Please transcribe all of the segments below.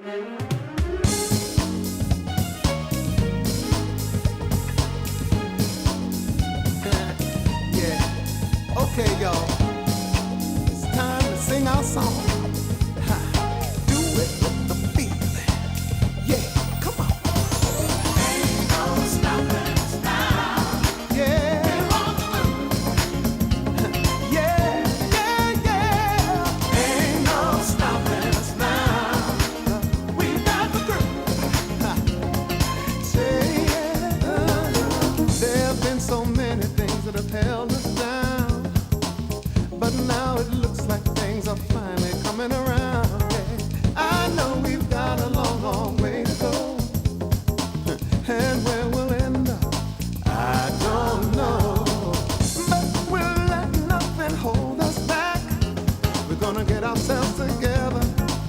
Yeah. Okay, y'all. It's time to sing our song. Ha. Do it with the feeling. Yeah, come on. Ain't no stopping us now. Yeah. We're on the move. Yeah, yeah, yeah. Ain't no stopping us now. We got the groove. Ha. Say yeah. There have been so many things that have held us down, but now it looks like things are finally coming around. Yeah. I know we've got a long, long way to go, and where we'll end up, I don't know. But we'll let nothing hold us back. We're gonna get ourselves together.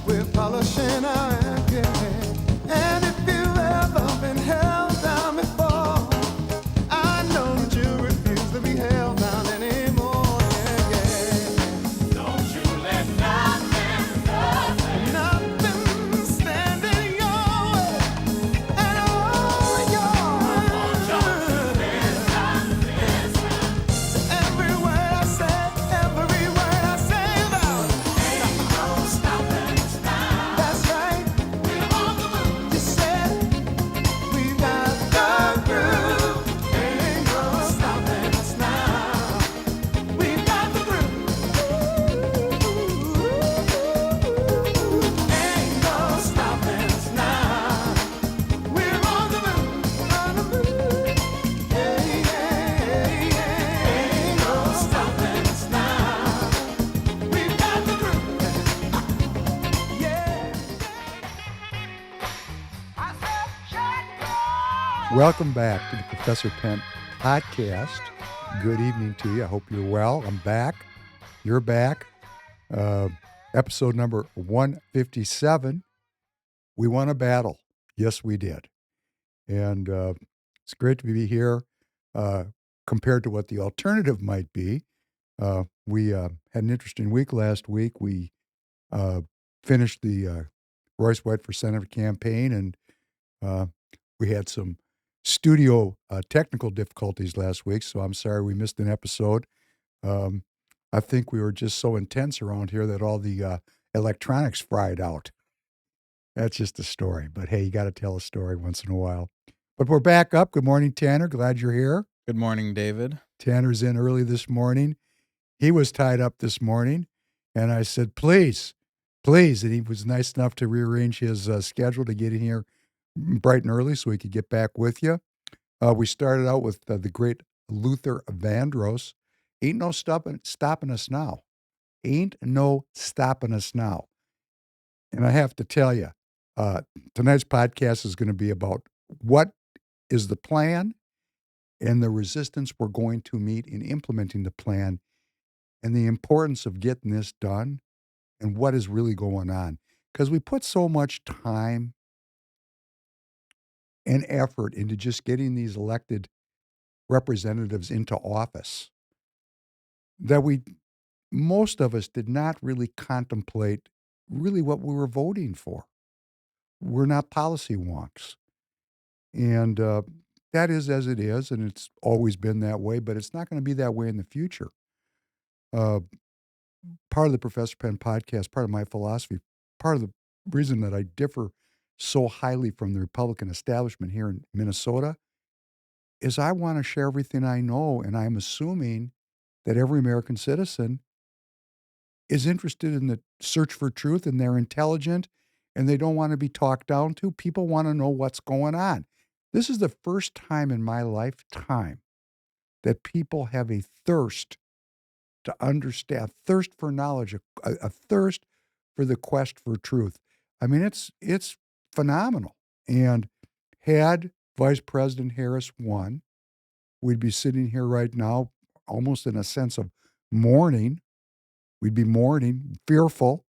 We're polishing our act, yeah. And if you've ever been held down before, I know that you refuse to be held down anymore. Yeah, yeah. Don't you let nothing stand in your way. And all your every word I say about ain't no stopping us now. That's right. We're on the move. You said we got the groove. Ain't no stopping us now. We got the groove. Ain't no stopping us now. We're on the move. On the move. Yeah, yeah, yeah. Ain't no stopping us now. We got the groove. Yeah. Welcome back to the Professor Penn podcast. Good evening to you. I hope you're well. I'm back. You're back. Episode number 157. We won a battle. Yes, we did. And it's great to be here. Compared to what the alternative might be, we had an interesting week last week. We finished the Royce White for Senator campaign, and we had some studio technical difficulties last week, so I'm sorry we missed an episode. I think we were just so intense around here that all the electronics fried out. That's just a story, but hey, you got to tell a story once in a while. But we're back up. Good morning, Tanner. Glad you're here. Good morning, David. Tanner's in early this morning. He was tied up this morning, and I said, please, and he was nice enough to rearrange his schedule to get in here bright and early so he could get back with you. We started out with the great Luther Vandross. Ain't no stopping us now. Ain't no stopping us now. And I have to tell you, tonight's podcast is going to be about what is the plan and the resistance we're going to meet in implementing the plan and the importance of getting this done and what is really going on. Because we put so much time and effort into just getting these elected representatives into office that most of us did not really contemplate really what we were voting for. We're not policy wonks. And that is as it is, and it's always been that way, but it's not going to be that way in the future. Part of the Professor Penn podcast, part of my philosophy, part of the reason that I differ so highly from the Republican establishment here in Minnesota is I want to share everything I know, and I'm assuming that every American citizen is interested in the search for truth, and they're intelligent, and they don't want to be talked down to. People want to know what's going on. This is the first time in my lifetime that people have a thirst to understand, a thirst for knowledge, a thirst for the quest for truth. I mean, it's phenomenal. And had Vice President Harris won, we'd be sitting here right now almost in a sense of mourning. We'd be mourning, fearful.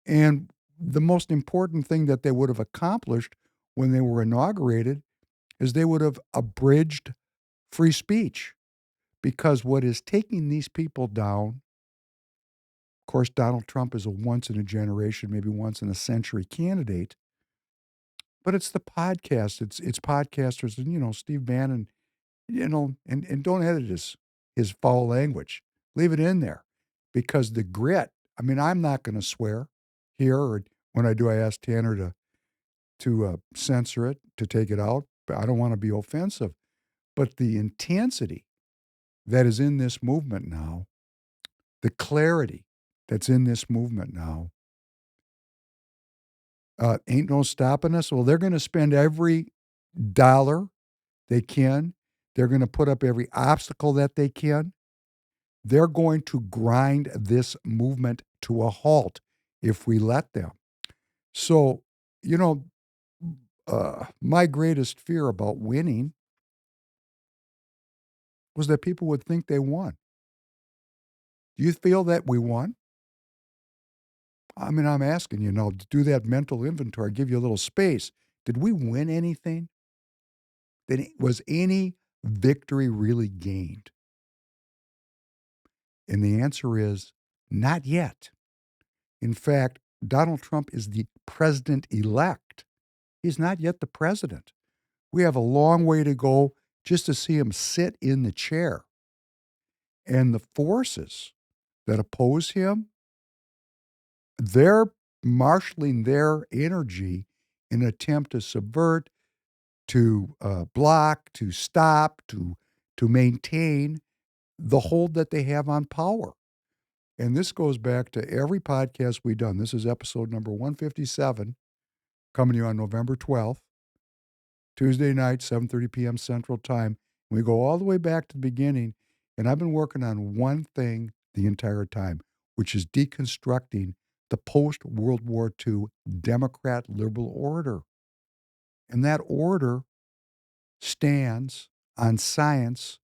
And the most important thing that they would have accomplished when they were inaugurated is they would have abridged free speech. Because what is taking these people down Of course, Donald Trump is a once in a generation, maybe once in a century candidate. But it's the podcast. It's podcasters and Steve Bannon, and don't edit his foul language. Leave it in there. Because the grit, I mean, I'm not gonna swear here, or when I do I ask Tanner to censor it, to take it out. But I don't wanna be offensive. But the intensity that is in this movement now, the clarity that's in this movement now, ain't no stopping us. Well, they're gonna spend every dollar they can. They're gonna put up every obstacle that they can. They're going to grind this movement to a halt if we let them. So, you know, my greatest fear about winning was that people would think they won. Do you feel that we won? I mean, I'm asking you now to do that mental inventory, give you a little space. Did we win anything? Was any victory really gained? And the answer is not yet. In fact, Donald Trump is the president elect. He's not yet the president. We have a long way to go just to see him sit in the chair. And the forces that oppose him, they're marshaling their energy in an attempt to subvert, to block, to stop, to maintain the hold that they have on power. And this goes back to every podcast we've done. This is episode number 157, coming to you on November 12th, Tuesday night, 7:30 p.m. Central Time. We go all the way back to the beginning, and I've been working on one thing the entire time, which is deconstructing the post-World War II Democrat liberal order. And that order stands on science.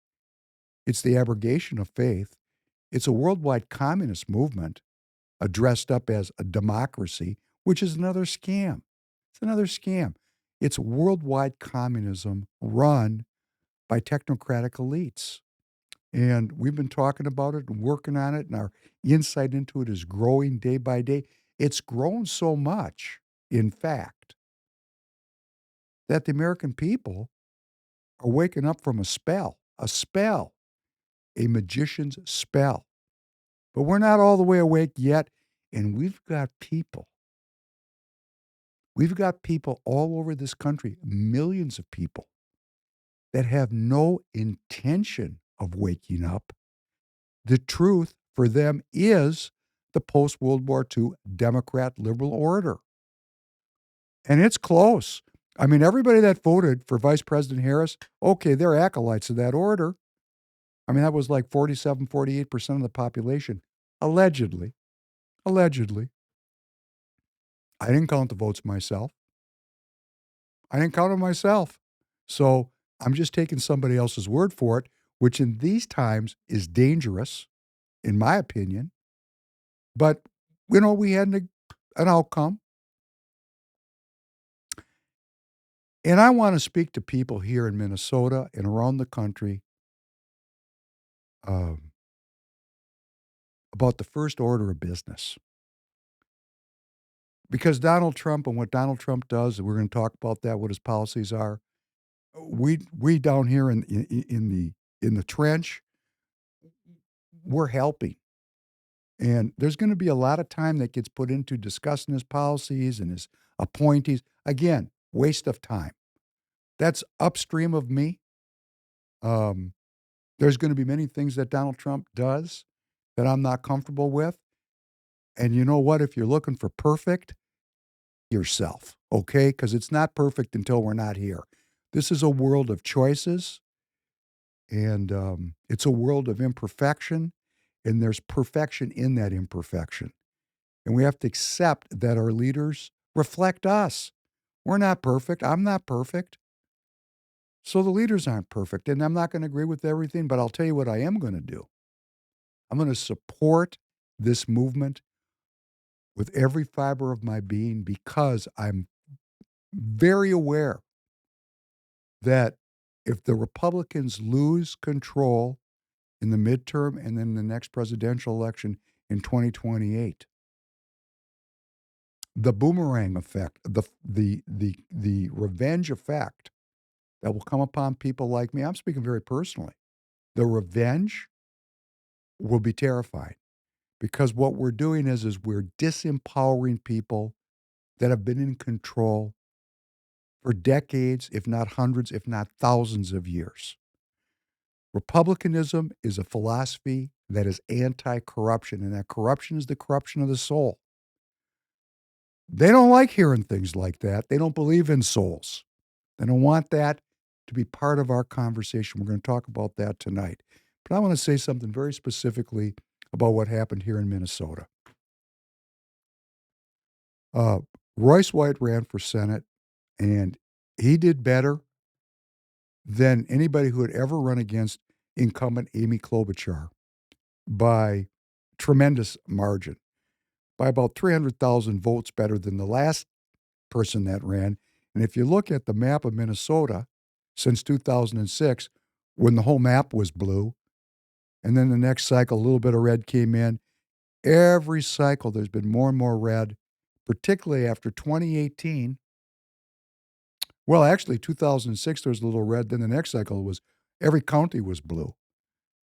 It's the abrogation of faith. It's a worldwide communist movement dressed up as a democracy, which is another scam. It's another scam. It's worldwide communism run by technocratic elites. And we've been talking about it and working on it, and our insight into it is growing day by day. It's grown so much, in fact, that the American people are waking up from a spell, a magician's spell. But we're not all the way awake yet, and we've got people all over this country, millions of people, that have no intention of waking up. The truth for them is the post-World War II Democrat liberal order. And it's close. I mean, everybody that voted for Vice President Harris, okay, they're acolytes of that order. I mean, that was like 47, 48% of the population, allegedly. Allegedly. I didn't count the votes myself. I didn't count them myself. So I'm just taking somebody else's word for it, which in these times is dangerous, in my opinion. But, we had an outcome. And I want to speak to people here in Minnesota and around the country um, about the first order of business. Because Donald Trump and what Donald Trump does, and we're going to talk about that, what his policies are. We down here in the trench, we're helping. And there's going to be a lot of time that gets put into discussing his policies and his appointees. Again, waste of time. That's upstream of me. There's going to be many things that Donald Trump does that I'm not comfortable with. And you know what? If you're looking for perfect, yourself, okay? Because it's not perfect until we're not here. This is a world of choices, and it's a world of imperfection, and there's perfection in that imperfection. And we have to accept that our leaders reflect us. We're not perfect. I'm not perfect. So the leaders aren't perfect. And I'm not going to agree with everything, but I'll tell you what I am going to do. I'm going to support this movement with every fiber of my being because I'm very aware that if the Republicans lose control in the midterm and then the next presidential election in 2028. The boomerang effect, the revenge effect that will come upon people like me. I'm speaking very personally. The revenge will be terrifying because what we're doing is we're disempowering people that have been in control for decades, if not hundreds, if not thousands of years. Republicanism is a philosophy that is anti-corruption, and that corruption is the corruption of the soul. They don't like hearing things like that. They don't believe in souls. They don't want that to be part of our conversation. We're going to talk about that tonight. But I want to say something very specifically about what happened here in Minnesota. Uh, Royce White ran for Senate, and he did better than anybody who had ever run against incumbent Amy Klobuchar by tremendous margin, by about 300,000 votes better than the last person that ran. And if you look at the map of Minnesota since 2006, when the whole map was blue, and then the next cycle, a little bit of red came in, every cycle there's been more and more red, particularly after 2018. Well, actually, 2006, there was a little red. Then the next cycle was every county was blue.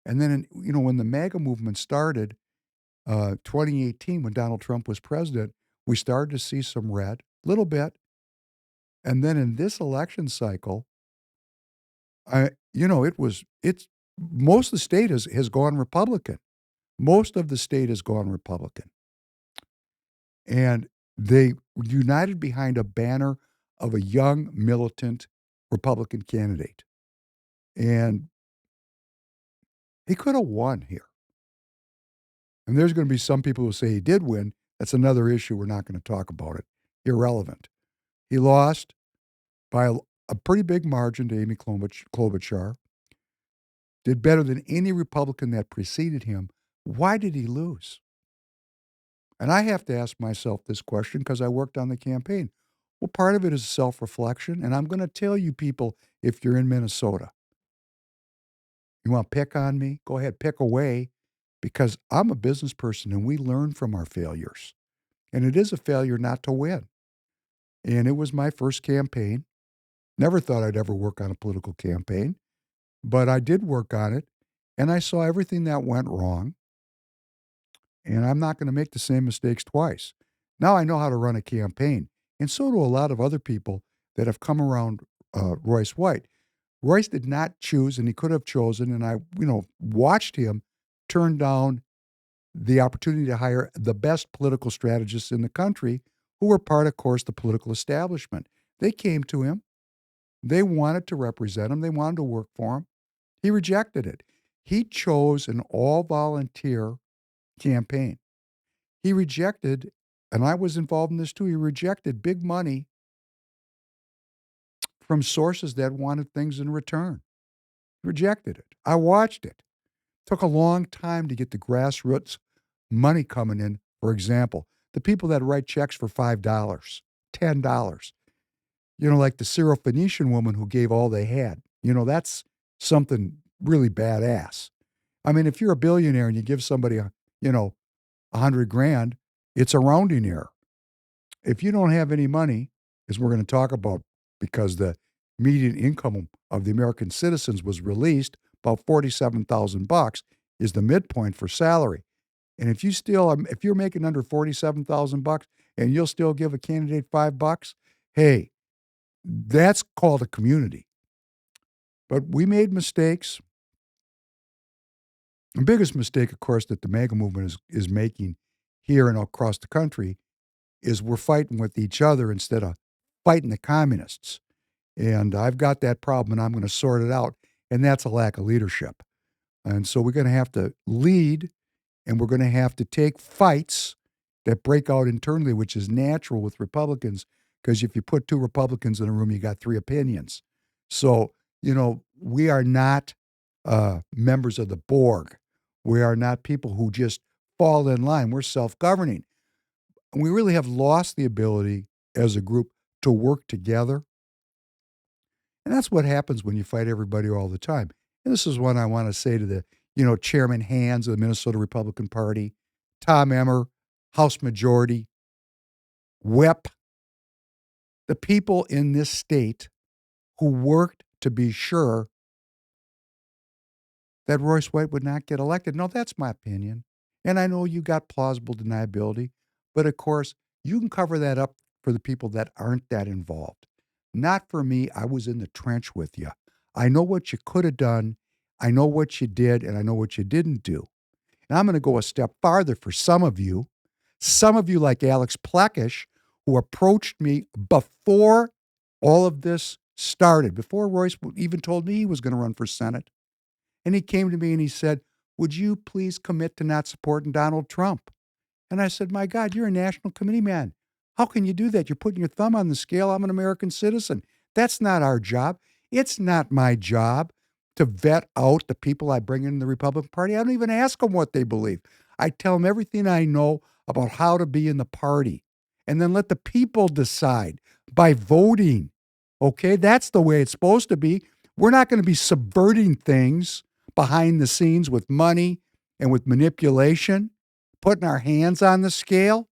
And then, when the MAGA movement started, 2018, when Donald Trump was president, we started to see some red, a little bit. And then in this election cycle, it's most of the state has gone Republican. Most of the state has gone Republican. And they united behind a banner of a young, militant Republican candidate. And he could have won here. And there's going to be some people who say he did win. That's another issue. We're not going to talk about it. Irrelevant. He lost by a pretty big margin to Amy Klobuchar. Did better than any Republican that preceded him. Why did he lose? And I have to ask myself this question because I worked on the campaign. Well, part of it is self-reflection. And I'm going to tell you people, if you're in Minnesota, you want to pick on me? Go ahead, pick away, because I'm a business person and we learn from our failures. And it is a failure not to win. And it was my first campaign. Never thought I'd ever work on a political campaign, but I did work on it. And I saw everything that went wrong. And I'm not going to make the same mistakes twice. Now I know how to run a campaign. And so do a lot of other people that have come around Royce White. Royce did not choose, and he could have chosen, and I, watched him turn down the opportunity to hire the best political strategists in the country, who were part, of course, the political establishment. They came to him. They wanted to represent him. They wanted to work for him. He rejected it. He chose an all-volunteer campaign. He rejected, and I was involved in this too, he rejected big money from sources that wanted things in return. He rejected it. I watched it. Took a long time to get the grassroots money coming in. For example, the people that write checks for $5, $10, like the Syrophoenician woman who gave all they had. That's something really badass. I mean, if you're a billionaire and you give somebody, $100,000, it's a rounding error. If you don't have any money, as we're going to talk about, because the median income of the American citizens was released, about $47,000 is the midpoint for salary. And if you're making under $47,000 and you'll still give a candidate $5, hey, that's called a community. But we made mistakes. The biggest mistake, of course, that the MAGA movement is making here and across the country is we're fighting with each other instead of fighting the communists. And I've got that problem, and I'm going to sort it out. And that's a lack of leadership. And so we're going to have to lead, and we're going to have to take fights that break out internally, which is natural with Republicans, because if you put two Republicans in a room, you got three opinions. So, we are not members of the Borg. We are not people who just fall in line. We're self-governing. And we really have lost the ability as a group to work together. And that's what happens when you fight everybody all the time. And this is what I want to say to the, Chairman Hands of the Minnesota Republican Party. Tom Emmer, House Majority, Whip, the people in this state who worked to be sure that Royce White would not get elected. No, that's my opinion. And I know you got plausible deniability, but of course, you can cover that up for the people that aren't that involved. Not for me. I was in the trench with you. I know what you could have done. I know what you did, and I know what you didn't do. And I'm going to go a step farther for some of you. Some of you, like Alex Plekish, who approached me before all of this started, before Royce even told me he was going to run for Senate. And he came to me and he said, "Would you please commit to not supporting Donald Trump?" And I said, "My God, you're a national committee man. How can you do that? You're putting your thumb on the scale. I'm an American citizen. That's not our job. It's not my job to vet out the people I bring in the Republican Party. I don't even ask them what they believe. I tell them everything I know about how to be in the party and then let the people decide by voting. Okay, that's the way it's supposed to be. We're not going to be subverting things behind the scenes with money and with manipulation, putting our hands on the scale.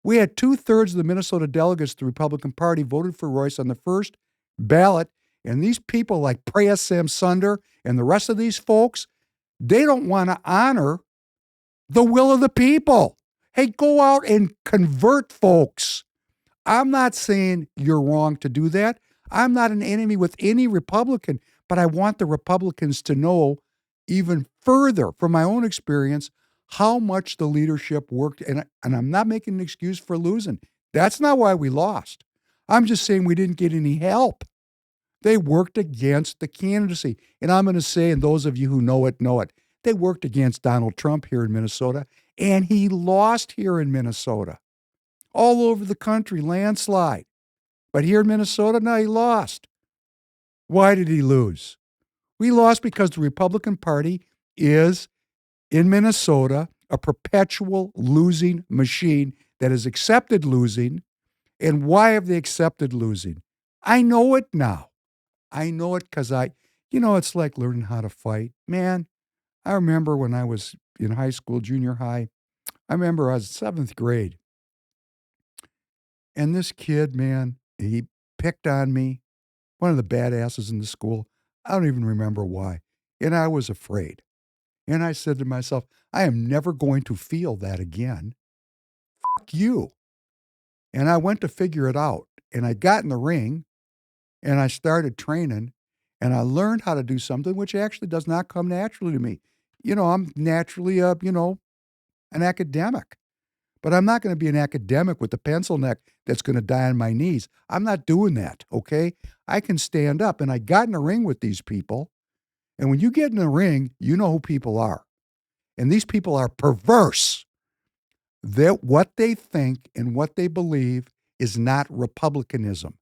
We had 2/3 of the Minnesota delegates to the Republican Party voted for Royce on the first ballot. And these people like Preya Samsunder and the rest of these folks, they don't want to honor the will of the people. Hey, go out and convert folks. I'm not saying you're wrong to do that. I'm not an enemy with any Republican, but I want the Republicans to know even further from my own experience how much the leadership worked. And I'm not making an excuse for losing. That's not why we lost. I'm just saying we didn't get any help. They worked against the candidacy. And I'm going to say, and those of you who know it, they worked against Donald Trump here in Minnesota, and he lost here in Minnesota. All over the country, landslide. But here in Minnesota, no, he lost. Why did he lose? We lost because the Republican Party is, in Minnesota, a perpetual losing machine that has accepted losing. And why have they accepted losing? I know it now. I know it because it's like learning how to fight. Man, I remember when I was in high school, junior high, I remember I was 7th grade. And this kid, man, he picked on me, one of the badasses in the school. I don't even remember why. And I was afraid. And I said to myself, I am never going to feel that again. Fuck you. And I went to figure it out. And I got in the ring and I started training and I learned how to do something which actually does not come naturally to me. I'm naturally an academic. But I'm not going to be an academic with a pencil neck that's going to die on my knees. I'm not doing that, okay? I can stand up. And I got in a ring with these people. And when you get in a ring, you know who people are. And these people are perverse. What they think and what they believe is not republicanism.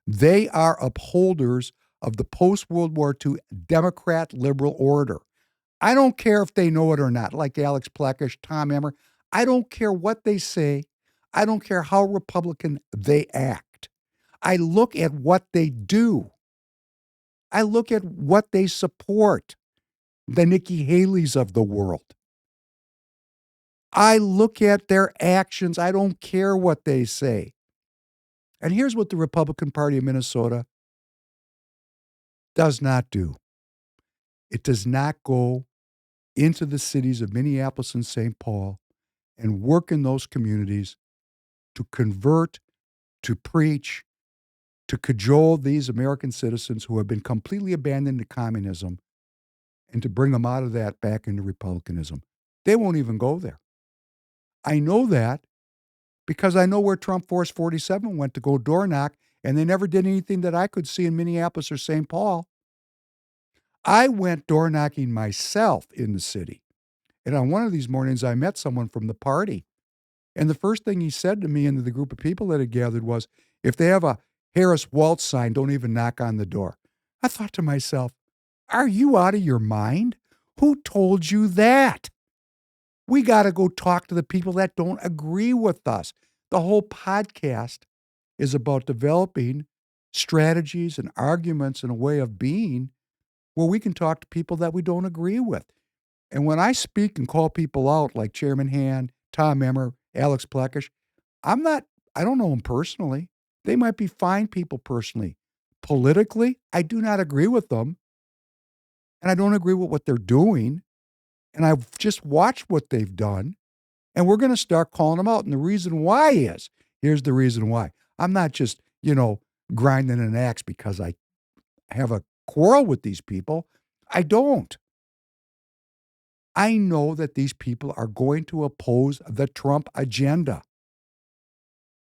They are upholders of the post-World War II Democrat liberal order. I don't care if they know it or not, like Alex Plekish, Tom Emmer. I don't care what they say. I don't care how Republican they act. I look at what they do. I look at what they support, the Nikki Haley's of the world. I look at their actions. I don't care what they say. And here's what the Republican Party of Minnesota does not do. It does not go into the cities of Minneapolis and St. Paul and work in those communities to convert, to preach, to cajole these American citizens who have been completely abandoned to communism and to bring them out of that back into republicanism. They won't even go there. I know that because I know where Trump Force 47 went to go door knock, and they never did anything that I could see in Minneapolis or St. Paul. I went door knocking myself in the city. And on one of these mornings, I met someone from the party. And the first thing he said to me and to the group of people that had gathered was, if they have a Harris Waltz sign, don't even knock on the door. I thought to myself, are you out of your mind? Who told you that? We got to go talk to the people that don't agree with us. The whole podcast is about developing strategies and arguments and a way of being where we can talk to people that we don't agree with. And when I speak and call people out like Chairman Hand, Tom Emmer, Alex Plekish. I don't know them personally. They might be fine people personally. Politically, I do not agree with them. And I don't agree with what they're doing. And I've just watched what they've done. And we're going to start calling them out. And the reason why is here's the reason why. I'm not just, grinding an axe because I have a quarrel with these people. I don't. I know that these people are going to oppose the Trump agenda.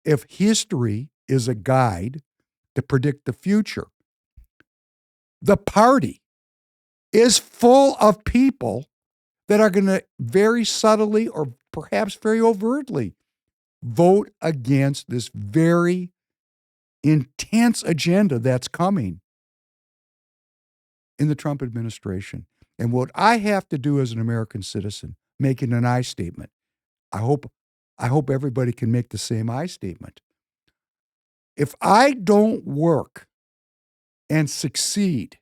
If history is a guide to predict the future, the party is full of people that are going to very subtly or perhaps very overtly vote against this very intense agenda that's coming in the Trump administration. And what I have to do as an American citizen, making an I statement, I hope everybody can make the same I statement. If I don't work and succeed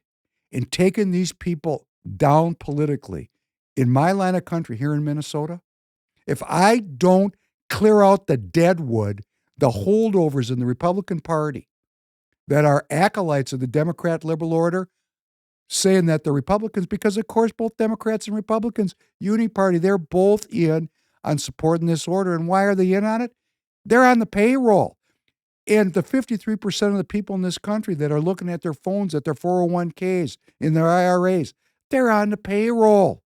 in taking these people down politically in my line of country here in Minnesota, if I don't clear out the deadwood, the holdovers in the Republican Party that are acolytes of the Democrat liberal order, saying that the Republicans, because of course both Democrats and Republicans, Uni Party, they're both in on supporting this order. And why are they in on it? They're on the payroll. And the 53% of the people in this country that are looking at their phones, at their 401ks, in their IRAs, they're on the payroll.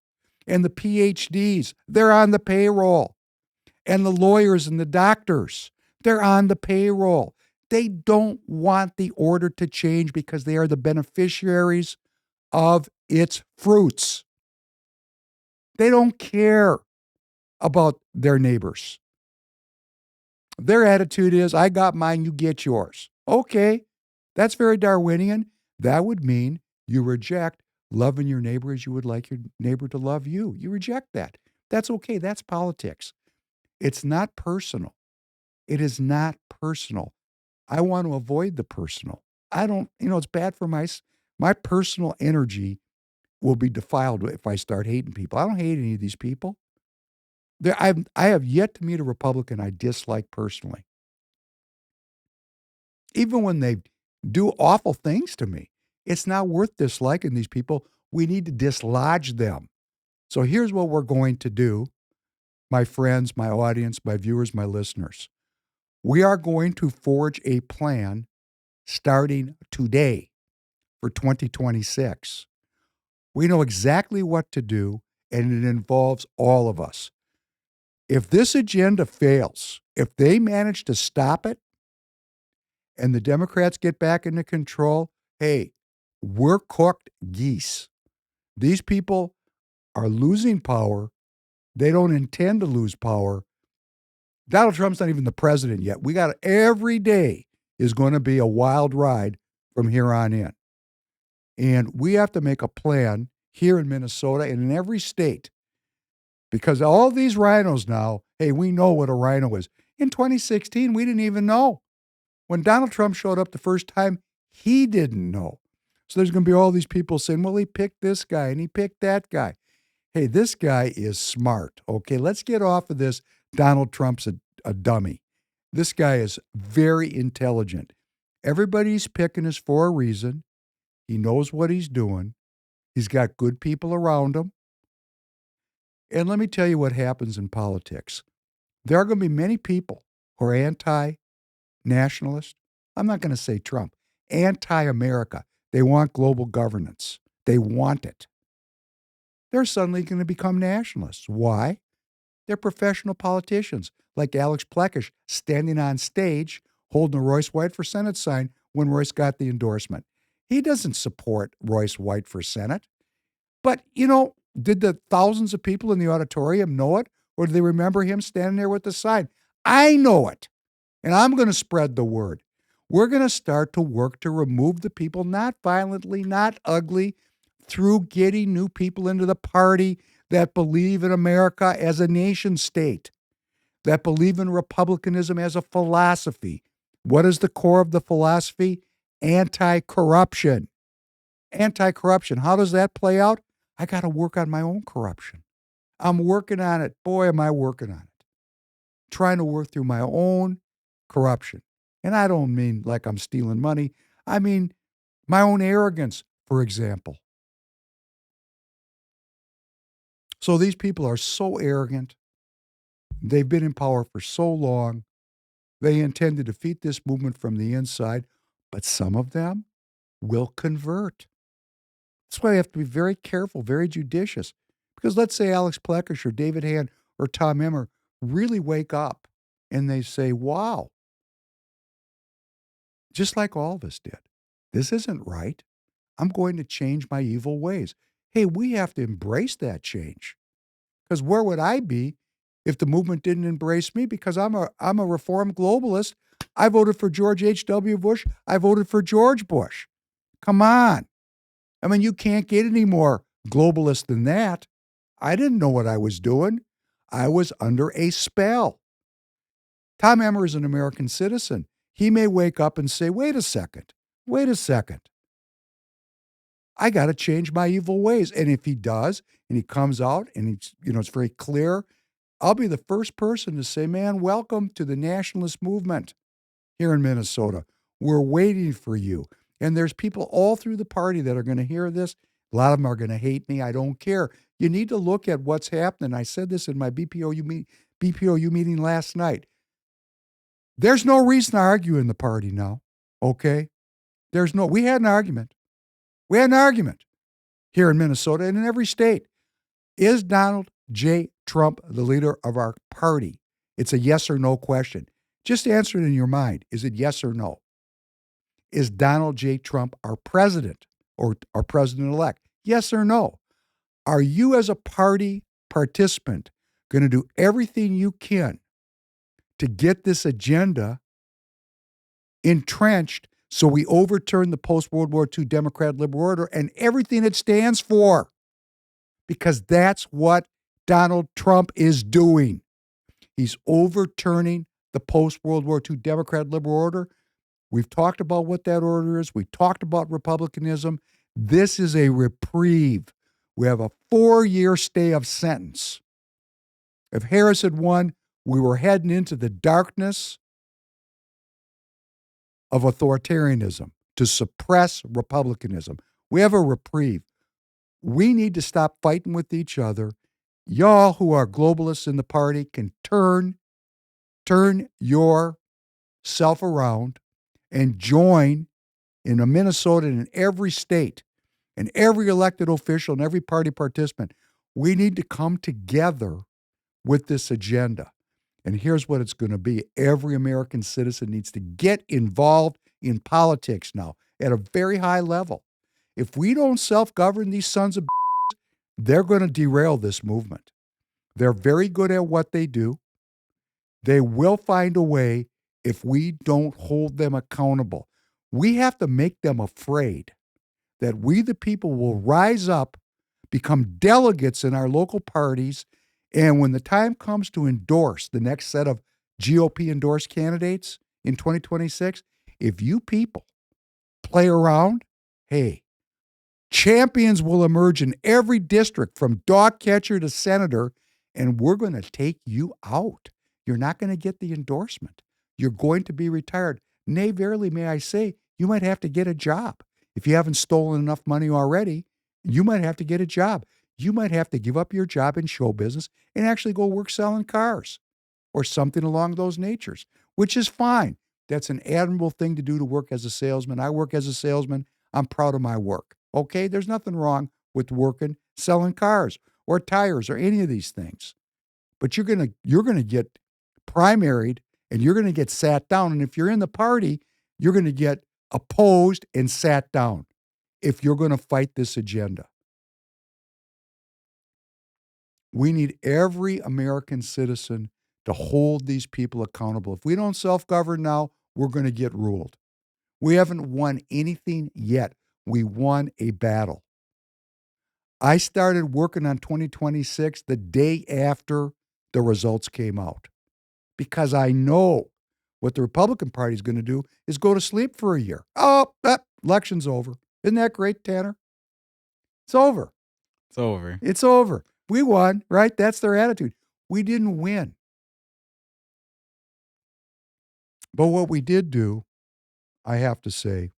And the PhDs, they're on the payroll. And the lawyers and the doctors, they're on the payroll. They don't want the order to change because they are the beneficiaries of its fruits. They don't care about their neighbors. Their attitude is, I got mine, you get yours. Okay, that's very Darwinian. That would mean you reject loving your neighbor as you would like your neighbor to love you. You reject that. That's okay. That's politics. It's not personal. It is not personal. I want to avoid the personal. I don't, it's bad for my personal energy will be defiled if I start hating people. I don't hate any of these people. I have yet to meet a Republican I dislike personally. Even when they do awful things to me, it's not worth disliking these people. We need to dislodge them. So here's what we're going to do, my friends, my audience, my viewers, my listeners. We are going to forge a plan starting today for 2026. We know exactly what to do, and it involves all of us. If this agenda fails, if they manage to stop it, and the Democrats get back into control, hey, we're cooked geese. These people are losing power. They don't intend to lose power. Donald Trump's not even the president yet. Every day is going to be a wild ride from here on in. And we have to make a plan here in Minnesota and in every state. Because all these rhinos now, hey, we know what a rhino is. In 2016, we didn't even know. When Donald Trump showed up the first time, he didn't know. So there's going to be all these people saying, well, he picked this guy and he picked that guy. Hey, this guy is smart. Okay, let's get off of this. Donald Trump's a dummy. This guy is very intelligent. Everybody's picking us for a reason. He knows what he's doing. He's got good people around him. And let me tell you what happens in politics. There are going to be many people who are anti-nationalist. I'm not going to say Trump. Anti-America. They want global governance. They want it. They're suddenly going to become nationalists. Why? They're professional politicians, like Alex Plekish standing on stage holding a Royce White for Senate sign when Royce got the endorsement. He doesn't support Royce White for Senate. But, did the thousands of people in the auditorium know it? Or do they remember him standing there with the sign? I know it. And I'm going to spread the word. We're going to start to work to remove the people, not violently, not ugly, through getting new people into the party that believe in America as a nation state, that believe in republicanism as a philosophy. What is the core of the philosophy? Anti-corruption. Anti-corruption. How does that play out? I got to work on my own corruption. I'm working on it. Boy, am I working on it. trying to work through my own corruption. And I don't mean like I'm stealing money. I mean my own arrogance, for example. So these people are so arrogant. They've been in power for so long. They intend to defeat this movement from the inside, but some of them will convert. That's why you have to be very careful, very judicious. Because let's say Alex Plekish or David Hand or Tom Emmer really wake up and they say, wow, just like all of us did, this isn't right. I'm going to change my evil ways. Hey, we have to embrace that change. Because where would I be if the movement didn't embrace me? Because I'm a reformed globalist. I voted for George H.W. Bush. I voted for George Bush. Come on. I mean, you can't get any more globalist than that. I didn't know what I was doing. I was under a spell. Tom Emmer is an American citizen. He may wake up and say, wait a second. I got to change my evil ways. And if he does, and he comes out and it's very clear, I'll be the first person to say, man, welcome to the nationalist movement here in Minnesota. We're waiting for you. And there's people all through the party that are going to hear this. A lot of them are going to hate me. I don't care. You need to look at what's happening. I said this in my BPOU meeting last night. There's no reason to argue in the party now. Okay? We had an argument. We had an argument here in Minnesota and in every state. Is Donald J. Trump the leader of our party? It's a yes or no question. Just answer it in your mind. Is it yes or no? Is Donald J. Trump our president or our president-elect? Yes or no? Are you as a party participant going to do everything you can to get this agenda entrenched so we overturn the post-World War II Democrat liberal order and everything it stands for? Because that's what Donald Trump is doing. He's overturning the post-World War II Democrat liberal order. We've talked about what that order is. We talked about republicanism. This is a reprieve. We have a 4-year stay of sentence. If Harris had won, we were heading into the darkness of authoritarianism to suppress republicanism. We have a reprieve. We need to stop fighting with each other. Y'all who are globalists in the party can turn yourself around and join in Minnesota and in every state and every elected official and every party participant. We need to come together with this agenda. And here's what it's going to be. Every American citizen needs to get involved in politics now at a very high level. If we don't self-govern, these sons of they're going to derail this movement. They're very good at what they do. They will find a way if we don't hold them accountable. We have to make them afraid that we, the people, will rise up, become delegates in our local parties, and when the time comes to endorse the next set of GOP endorsed candidates in 2026, if you people play around, hey, champions will emerge in every district from dog catcher to senator, and we're going to take you out. You're not going to get the endorsement. You're going to be retired. Nay, verily, may I say, you might have to get a job. If you haven't stolen enough money already, you might have to get a job. You might have to give up your job in show business and actually go work selling cars or something along those natures, which is fine. That's an admirable thing to do, to work as a salesman. I work as a salesman. I'm proud of my work. Okay? There's nothing wrong with working, selling cars or tires or any of these things. But you're going to get primaried and you're going to get sat down. And if you're in the party, you're going to get opposed and sat down if you're going to fight this agenda. We need every American citizen to hold these people accountable. If we don't self-govern now, we're going to get ruled. We haven't won anything yet. We won a battle. I started working on 2026 the day after the results came out because I know what the Republican Party is going to do is go to sleep for a year. Oh, election's over. Isn't that great, Tanner? It's over. It's over. It's over. We won, right? That's their attitude. We didn't win. But what we did do, I have to say,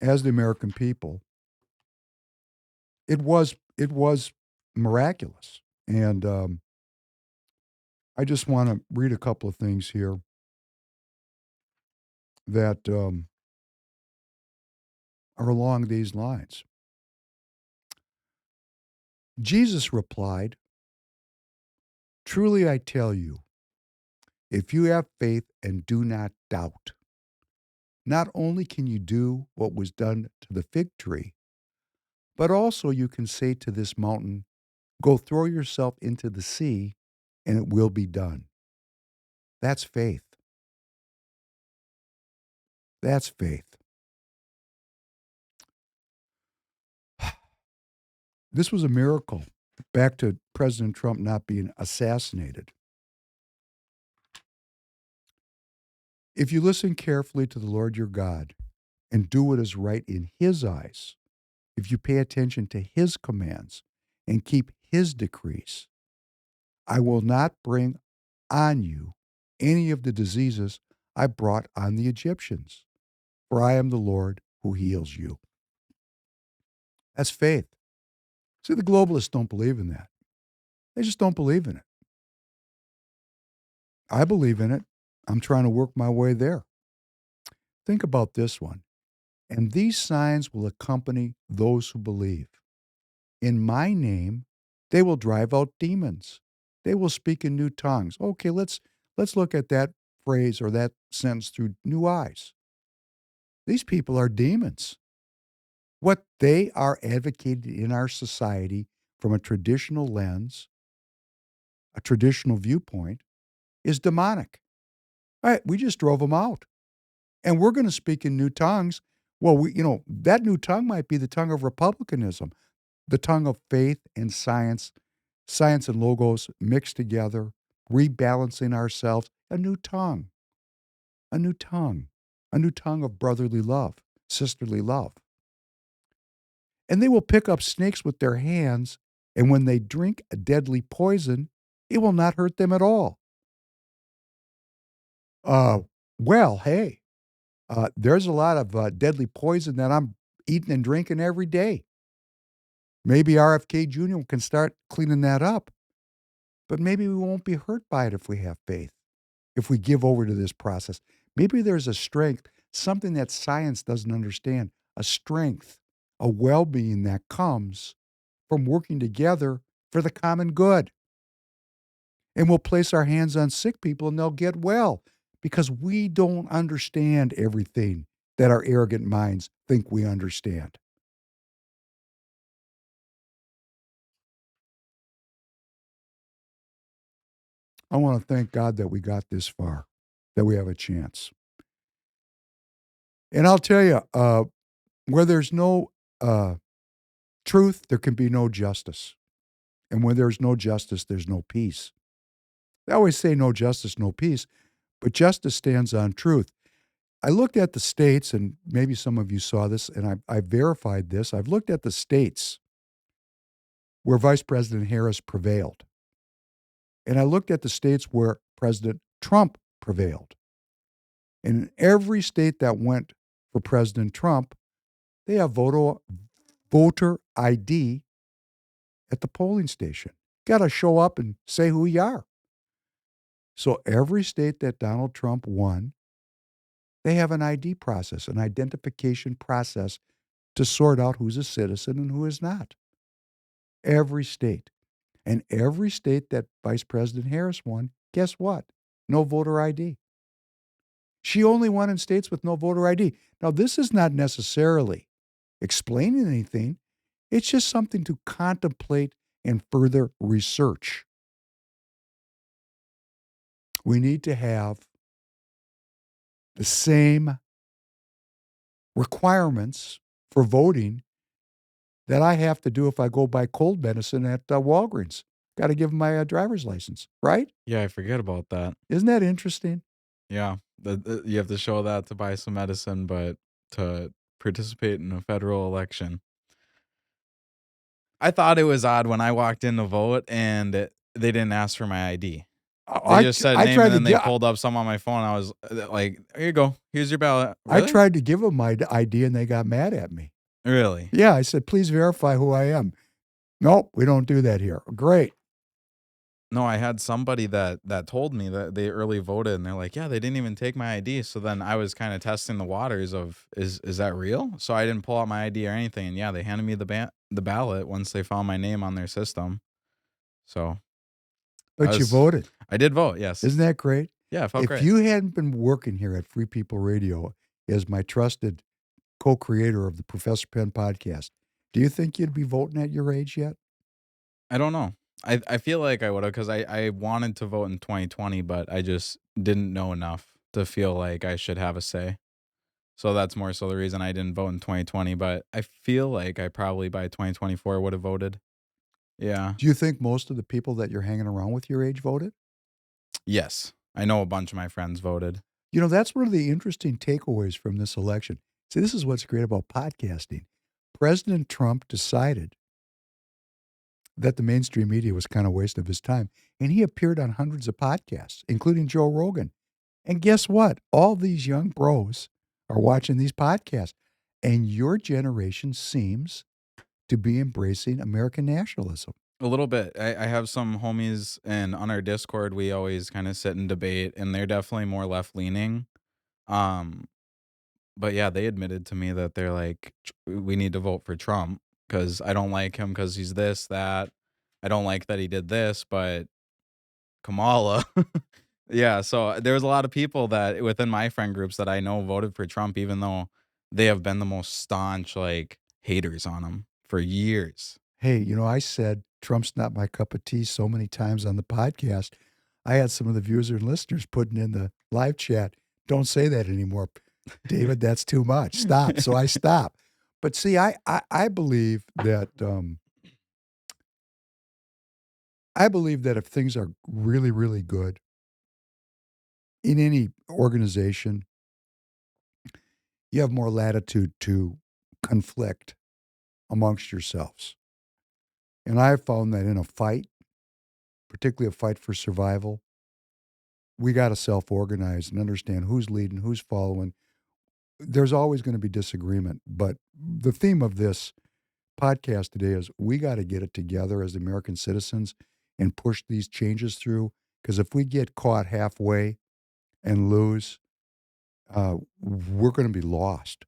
as the American people, it was miraculous. And I just want to read a couple of things here that are along these lines. Jesus replied, "Truly I tell you, if you have faith and do not doubt, not only can you do what was done to the fig tree, but also you can say to this mountain, 'Go throw yourself into the sea,' and it will be done." That's faith. That's faith. This was a miracle. Back to President Trump not being assassinated. If you listen carefully to the Lord your God and do what is right in his eyes, if you pay attention to his commands and keep his decrees, I will not bring on you any of the diseases I brought on the Egyptians, for I am the Lord who heals you. That's faith. See, the globalists don't believe in that. They just don't believe in it. I believe in it. I'm trying to work my way there. Think about this one. And these signs will accompany those who believe. In my name, they will drive out demons. They will speak in new tongues. Okay, let's look at that phrase or that sentence through new eyes. These people are demons. What they are advocating in our society from a traditional lens, a traditional viewpoint, is demonic. All right, we just drove them out. And we're going to speak in new tongues. Well, that new tongue might be the tongue of republicanism, the tongue of faith and science and logos mixed together, rebalancing ourselves, a new tongue, a new tongue, a new tongue of brotherly love, sisterly love. And they will pick up snakes with their hands, and when they drink a deadly poison, it will not hurt them at all. Uh, well, hey, there's a lot of deadly poison that I'm eating and drinking every day. Maybe RFK Jr. can start cleaning that up, but maybe we won't be hurt by it if we have faith, if we give over to this process. Maybe there's a strength, something that science doesn't understand, a strength, a well being that comes from working together for the common good. And we'll place our hands on sick people and they'll get well because we don't understand everything that our arrogant minds think we understand. I want to thank God that we got this far, that we have a chance. And I'll tell you, where there's no truth, there can be no justice. And when there's no justice, there's no peace. They always say no justice, no peace, but justice stands on truth. I looked at the states, and maybe some of you saw this, and I verified this. I've looked at the states where Vice President Harris prevailed. And I looked at the states where President Trump prevailed. And in every state that went for President Trump, they have voter ID at the polling station. Got to show up and say who you are. So every state that Donald Trump won, they have an ID process, an identification process to sort out who's a citizen and who is not. Every state. And every state that Vice President Harris won, guess what? No voter ID. She only won in states with no voter ID. Now, this is not necessarily explaining anything. It's just something to contemplate and further research. We need to have the same requirements for voting that I have to do if I go buy cold medicine at Walgreens. Got to give them my driver's license, right? Yeah, I forget about that. Isn't that interesting? Yeah, you have to show that to buy some medicine, but to participate in a federal election. I thought it was odd when I walked in to vote and they didn't ask for my ID. They just said I name tried and to then they get pulled up some on my phone. I was like, "Here you go. Here's your ballot." I Really? tried to give them my ID and they got mad at me. Really? Yeah, I said, please verify who I am. Nope, we don't do that here. Great. No, I had somebody that told me that they early voted, and they're like, "Yeah, they didn't even take my ID." So then I was kind of testing the waters of is that real? So I didn't pull out my ID or anything, and yeah, they handed me the ballot once they found my name on their system. So But you voted. I did vote. Yes. Isn't that great? Yeah, it felt If great. you hadn't been working here at Free People Radio as my trusted co-creator of the Professor Penn podcast, do you think you'd be voting at your age yet? I don't know. I feel like I would have because I wanted to vote in 2020, but I just didn't know enough to feel like I should have a say. So that's more so the reason I didn't vote in 2020. But I feel like I probably by 2024 would have voted. Yeah. Do you think most of the people that you're hanging around with your age voted? Yes. I know a bunch of my friends voted. You know, that's one of the interesting takeaways from this election. See, this is what's great about podcasting. President Trump decided that the mainstream media was kind of a waste of his time, and he appeared on hundreds of podcasts, including Joe Rogan. And guess what? All these young bros are watching these podcasts, and your generation seems to be embracing American nationalism. A little bit. I have some homies and on our Discord we always kind of sit and debate and they're definitely more left leaning. Um but yeah, they admitted to me that they're like we need to vote for Trump cuz I don't like him cuz he's this that. I don't like that he did this, but Kamala. Yeah, so there was a lot of people that within my friend groups that I know voted for Trump even though they have been the most staunch like haters on him for years. Hey, you know, I said Trump's not my cup of tea so many times on the podcast. I had some of the viewers and listeners putting in the live chat, don't say that anymore. David, that's too much. Stop. So I stop. But see, I believe that if things are really, really good in any organization, you have more latitude to conflict amongst yourselves. And I have found that in a fight, particularly a fight for survival, we got to self-organize and understand who's leading, who's following. There's always going to be disagreement, but the theme of this podcast today is we got to get it together as American citizens and push these changes through. Because if we get caught halfway and lose, we're going to be lost.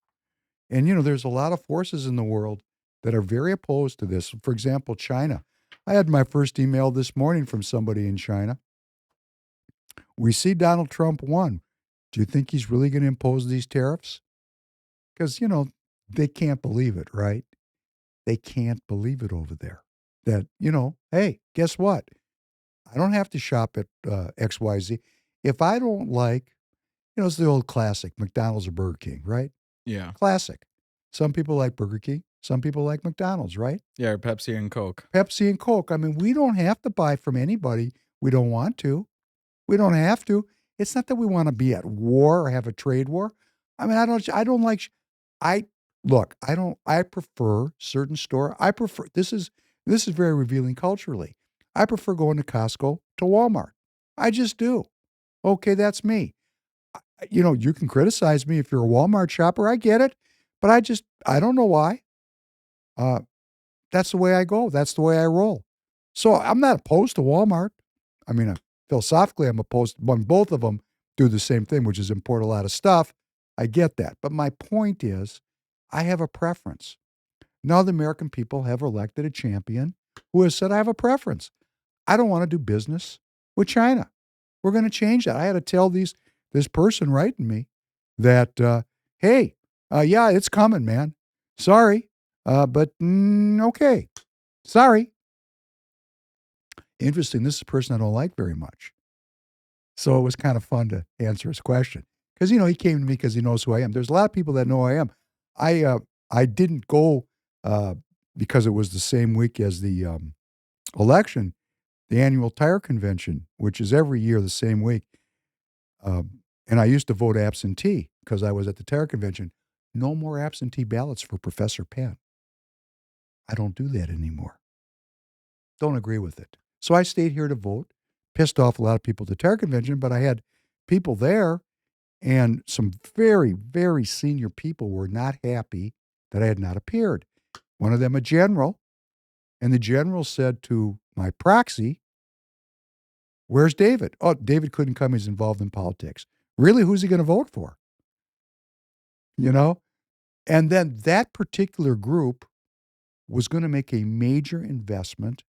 And, you know, there's a lot of forces in the world that are very opposed to this. For example, China. I had my first email this morning from somebody in China. We see Donald Trump won. Do you think he's really going to impose these tariffs? Because, you know, they can't believe it, right? They can't believe it over there. That, you know, hey, guess what? I don't have to shop at XYZ. If I don't like, you know, it's the old classic, McDonald's or Burger King, right? Yeah. Classic. Some people like Burger King. Some people like McDonald's, right? Yeah, or Pepsi and Coke. Pepsi and Coke. I mean, we don't have to buy from anybody we don't want to. We don't have to. It's not that we want to be at war or have a trade war. I mean, I prefer certain store. This is very revealing culturally. I prefer going to Costco to Walmart. I just do. Okay, that's me. You know, you can criticize me if you're a Walmart shopper. I get it. But I don't know why. That's the way I go. That's the way I roll. So I'm not opposed to Walmart. I mean, philosophically, I'm opposed when both of them do the same thing, which is import a lot of stuff. I get that. But my point is, I have a preference. Now the American people have elected a champion who has said, I have a preference. I don't want to do business with China. We're going to change that. I had to tell this person writing me that, hey, yeah, it's coming, man. Sorry, but okay. Sorry. Interesting. This is a person I don't like very much. So it was kind of fun to answer his question. Because, you know, he came to me because he knows who I am. There's a lot of people that know who I am. I didn't go because it was the same week as the election, the annual tire convention, which is every year the same week. And I used to vote absentee because I was at the tire convention. No more absentee ballots for Professor Penn. I don't do that anymore. Don't agree with it. So I stayed here to vote pissed off a lot of people at the Terror Convention, but I had people there, and some very, very senior people were not happy that I had not appeared. One of them, a general, and the general said to my proxy, "Where's David?" "Oh, David couldn't come. He's involved in politics." "Really? Who's he going to vote for?" You know? And then that particular group was going to make a major investment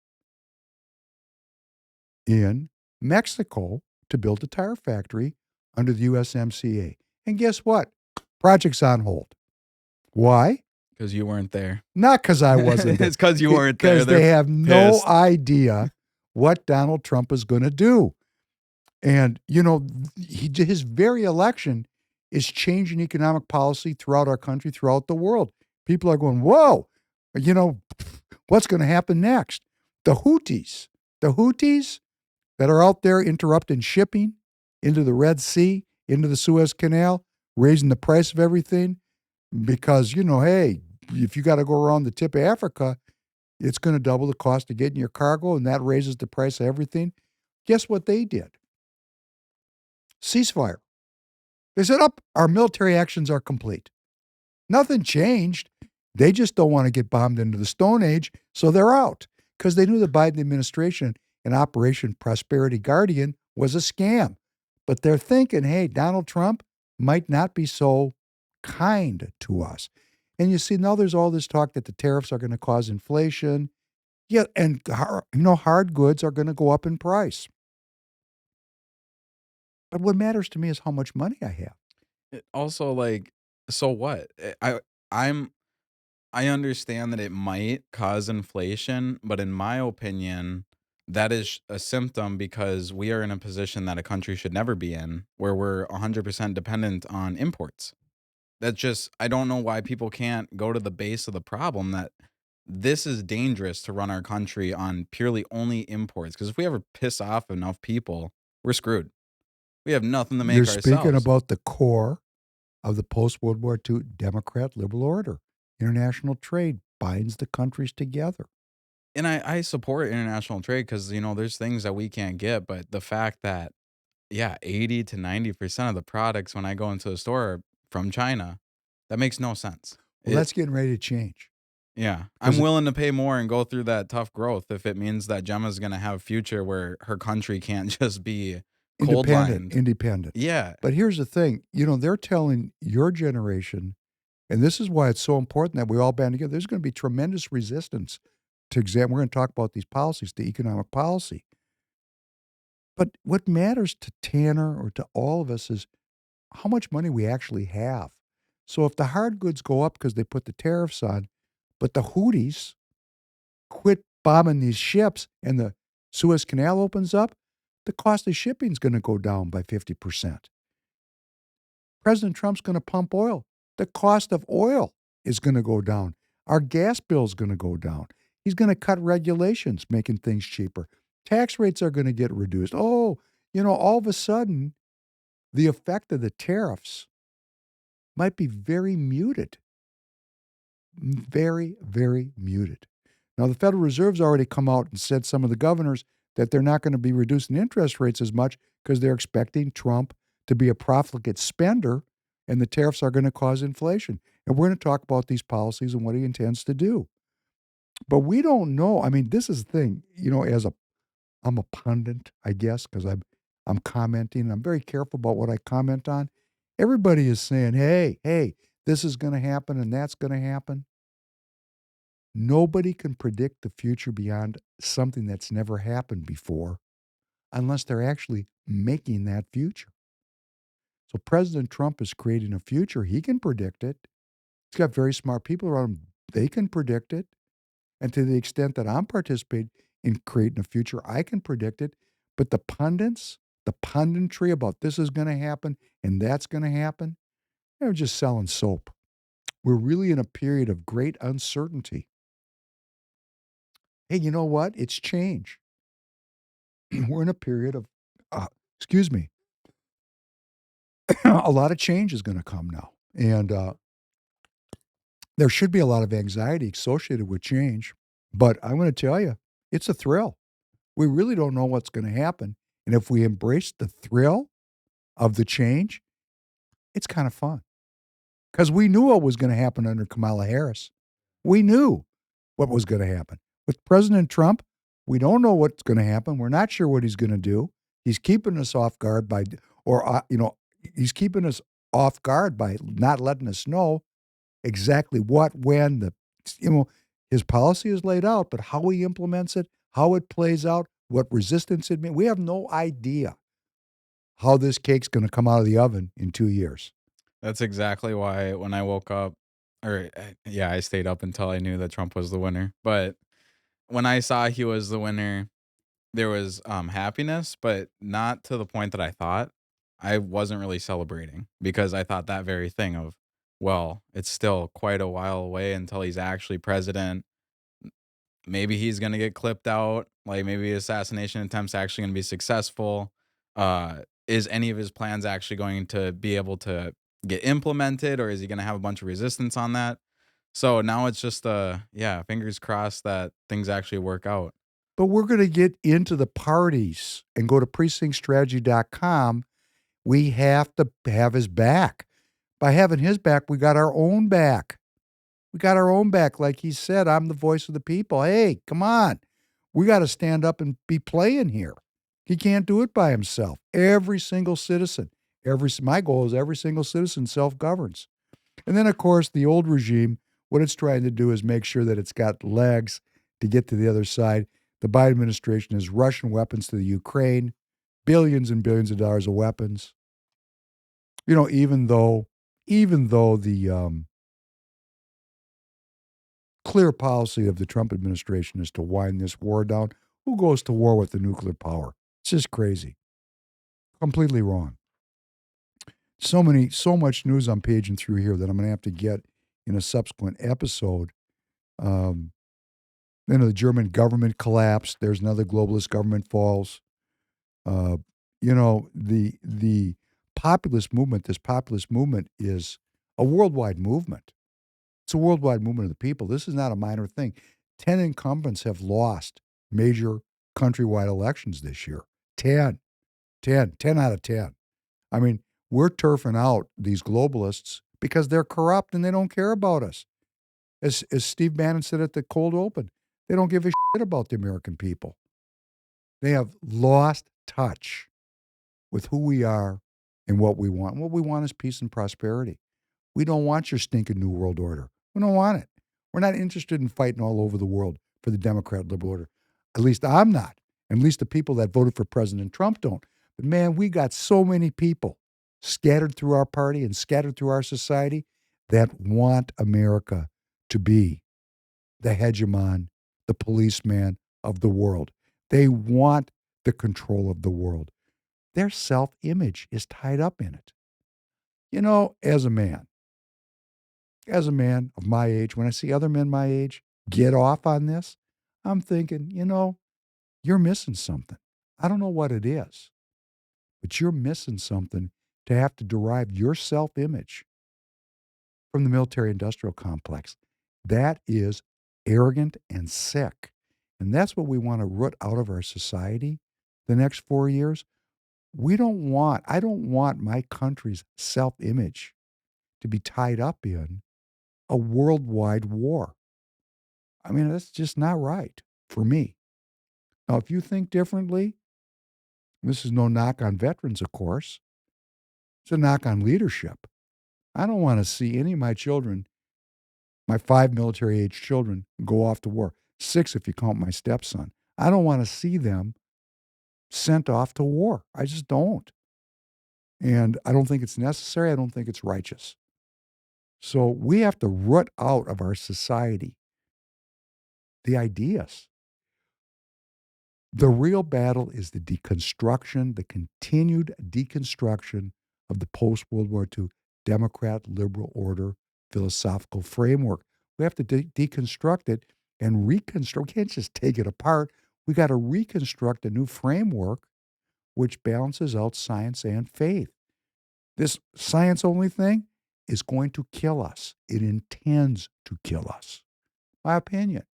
in Mexico to build a tire factory under the USMCA. And guess what? Project's on hold. Why? Because you weren't there. Not because I wasn't there. It's because you weren't there. Because they have no pissed. idea what Donald Trump is going to do. And, his very election is changing economic policy throughout our country, throughout the world. People are going, whoa, what's going to happen next? The Houthis that are out there interrupting shipping into the Red Sea, into the Suez Canal, raising the price of everything because, hey, if you got to go around the tip of Africa, it's going to double the cost of getting your cargo, and that raises the price of everything. Guess what they did? Ceasefire. They said, our military actions are complete. Nothing changed. They just don't want to get bombed into the Stone Age, so they're out. Because they knew the Biden administration and Operation Prosperity Guardian was a scam. But they're thinking, hey, Donald Trump might not be so kind to us. And you see, now there's all this talk that the tariffs are going to cause inflation. Yeah, and hard goods are going to go up in price. But what matters to me is how much money I have. Also, so what? I understand that it might cause inflation, but in my opinion, that is a symptom because we are in a position that a country should never be in, where we're 100% dependent on imports. I don't know why people can't go to the base of the problem, that this is dangerous to run our country on purely only imports. Because if we ever piss off enough people, we're screwed. We have nothing to make You're ourselves. speaking about the core of the post-World War II Democrat liberal order. International trade binds the countries together. And I support international trade because, there's things that we can't get. But the fact that, 80 to 90% of the products when I go into the store are from China, that makes no sense. Well, that's getting ready to change. Yeah. I'm willing to pay more and go through that tough growth if it means that Gemma's going to have a future where her country can't just be cold-lined. Independent. Yeah. But here's the thing. They're telling your generation, and this is why it's so important that we all band together. There's going to be tremendous resistance to examine. We're going to talk about these policies, the economic policy. But what matters to Tanner or to all of us is how much money we actually have. So if the hard goods go up because they put the tariffs on, but the Houthis quit bombing these ships and the Suez Canal opens up, the cost of shipping is going to go down by 50%. President Trump's going to pump oil. The cost of oil is going to go down. Our gas bill is going to go down. He's going to cut regulations, making things cheaper. Tax rates are going to get reduced. All of a sudden, the effect of the tariffs might be very muted. Very, very muted. Now, the Federal Reserve's already come out and said, some of the governors, that they're not going to be reducing interest rates as much because they're expecting Trump to be a profligate spender, and the tariffs are going to cause inflation. And we're going to talk about these policies and what he intends to do. But we don't know. I mean, this is the thing, I'm a pundit, I guess, because I'm commenting. I'm very careful about what I comment on. Everybody is saying, hey, this is going to happen and that's going to happen. Nobody can predict the future beyond something that's never happened before unless they're actually making that future. So President Trump is creating a future. He can predict it. He's got very smart people around him. They can predict it. And to the extent that I'm participating in creating a future, I can predict it. But the pundits, the punditry about this is going to happen and that's going to happen, they're just selling soap. We're really in a period of great uncertainty. Hey, you know what? It's change. We're in a period of, a lot of change is going to come now. And there should be a lot of anxiety associated with change. But I'm going to tell you, it's a thrill. We really don't know what's going to happen. And if we embrace the thrill of the change, it's kind of fun. Because we knew what was going to happen under Kamala Harris. We knew what was going to happen. With President Trump, we don't know what's going to happen. We're not sure what he's going to do. He's keeping us off guard he's keeping us off guard by not letting us know exactly what, when, his policy is laid out, but how he implements it, how it plays out, what resistance it means. We have no idea how this cake's going to come out of the oven in 2 years. That's exactly why when I woke up, yeah, I stayed up until I knew that Trump was the winner. But when I saw he was the winner, there was happiness, but not to the point that I thought. I wasn't really celebrating because I thought that very thing of, well, it's still quite a while away until he's actually president. Maybe he's gonna get clipped out. Like maybe assassination attempts actually gonna be successful. Is any of his plans actually going to be able to get implemented, or is he gonna have a bunch of resistance on that? So now it's just yeah, fingers crossed that things actually work out. But we're going to get into the parties and go to precinctstrategy.com. We have to have his back. By having his back, we got our own back. We got our own back. Like he said, I'm the voice of the people. Hey, come on. We got to stand up and be playing here. He can't do it by himself. Every single citizen, my goal is every single citizen self-governs. And then, of course, the old regime, what it's trying to do is make sure that it's got legs to get to the other side. The Biden administration is rushing weapons to the Ukraine, billions and billions of dollars of weapons. Even though the clear policy of the Trump administration is to wind this war down, who goes to war with the nuclear power? It's just crazy. Completely wrong. So much news I'm paging through here that I'm going to have to get in a subsequent episode. The German government collapsed. There's another globalist government falls. The populist movement, this populist movement is a worldwide movement. It's a worldwide movement of the people. This is not a minor thing. 10 incumbents have lost major countrywide elections this year. 10 out of 10. I mean, we're turfing out these globalists because they're corrupt and they don't care about us. As Steve Bannon said at the cold open, they don't give a shit about the American people. They have lost touch with who we are and what we want. And what we want is peace and prosperity. We don't want your stinking New World Order. We don't want it. We're not interested in fighting all over the world for the Democrat liberal order. At least I'm not. At least the people that voted for President Trump don't. But man, we got so many people scattered through our party and scattered through our society that want America to be the hegemon, the policeman of the world. They want the control of the world. Their self-image is tied up in it. As a man of my age, when I see other men my age get off on this, I'm thinking, you're missing something. I don't know what it is, but you're missing something to have to derive your self-image from the military-industrial complex. That is arrogant and sick. And that's what we want to root out of our society the next 4 years. I don't want my country's self-image to be tied up in a worldwide war. I mean, that's just not right for me. Now, if you think differently, this is no knock on veterans, of course. It's a knock on leadership. I don't want to see any of my children, my 5 military-age children, go off to war. 6 if you count my stepson. I don't want to see them sent off to war. I just don't. And I don't think it's necessary. I don't think it's righteous. So we have to root out of our society the ideas. The real battle is the deconstruction, the continued deconstruction of the post-World War II Democrat liberal order philosophical framework. We have to deconstruct it and reconstruct. We can't just take it apart. We got to reconstruct a new framework which balances out science and faith. This science-only thing is going to kill us. It intends to kill us. My opinion.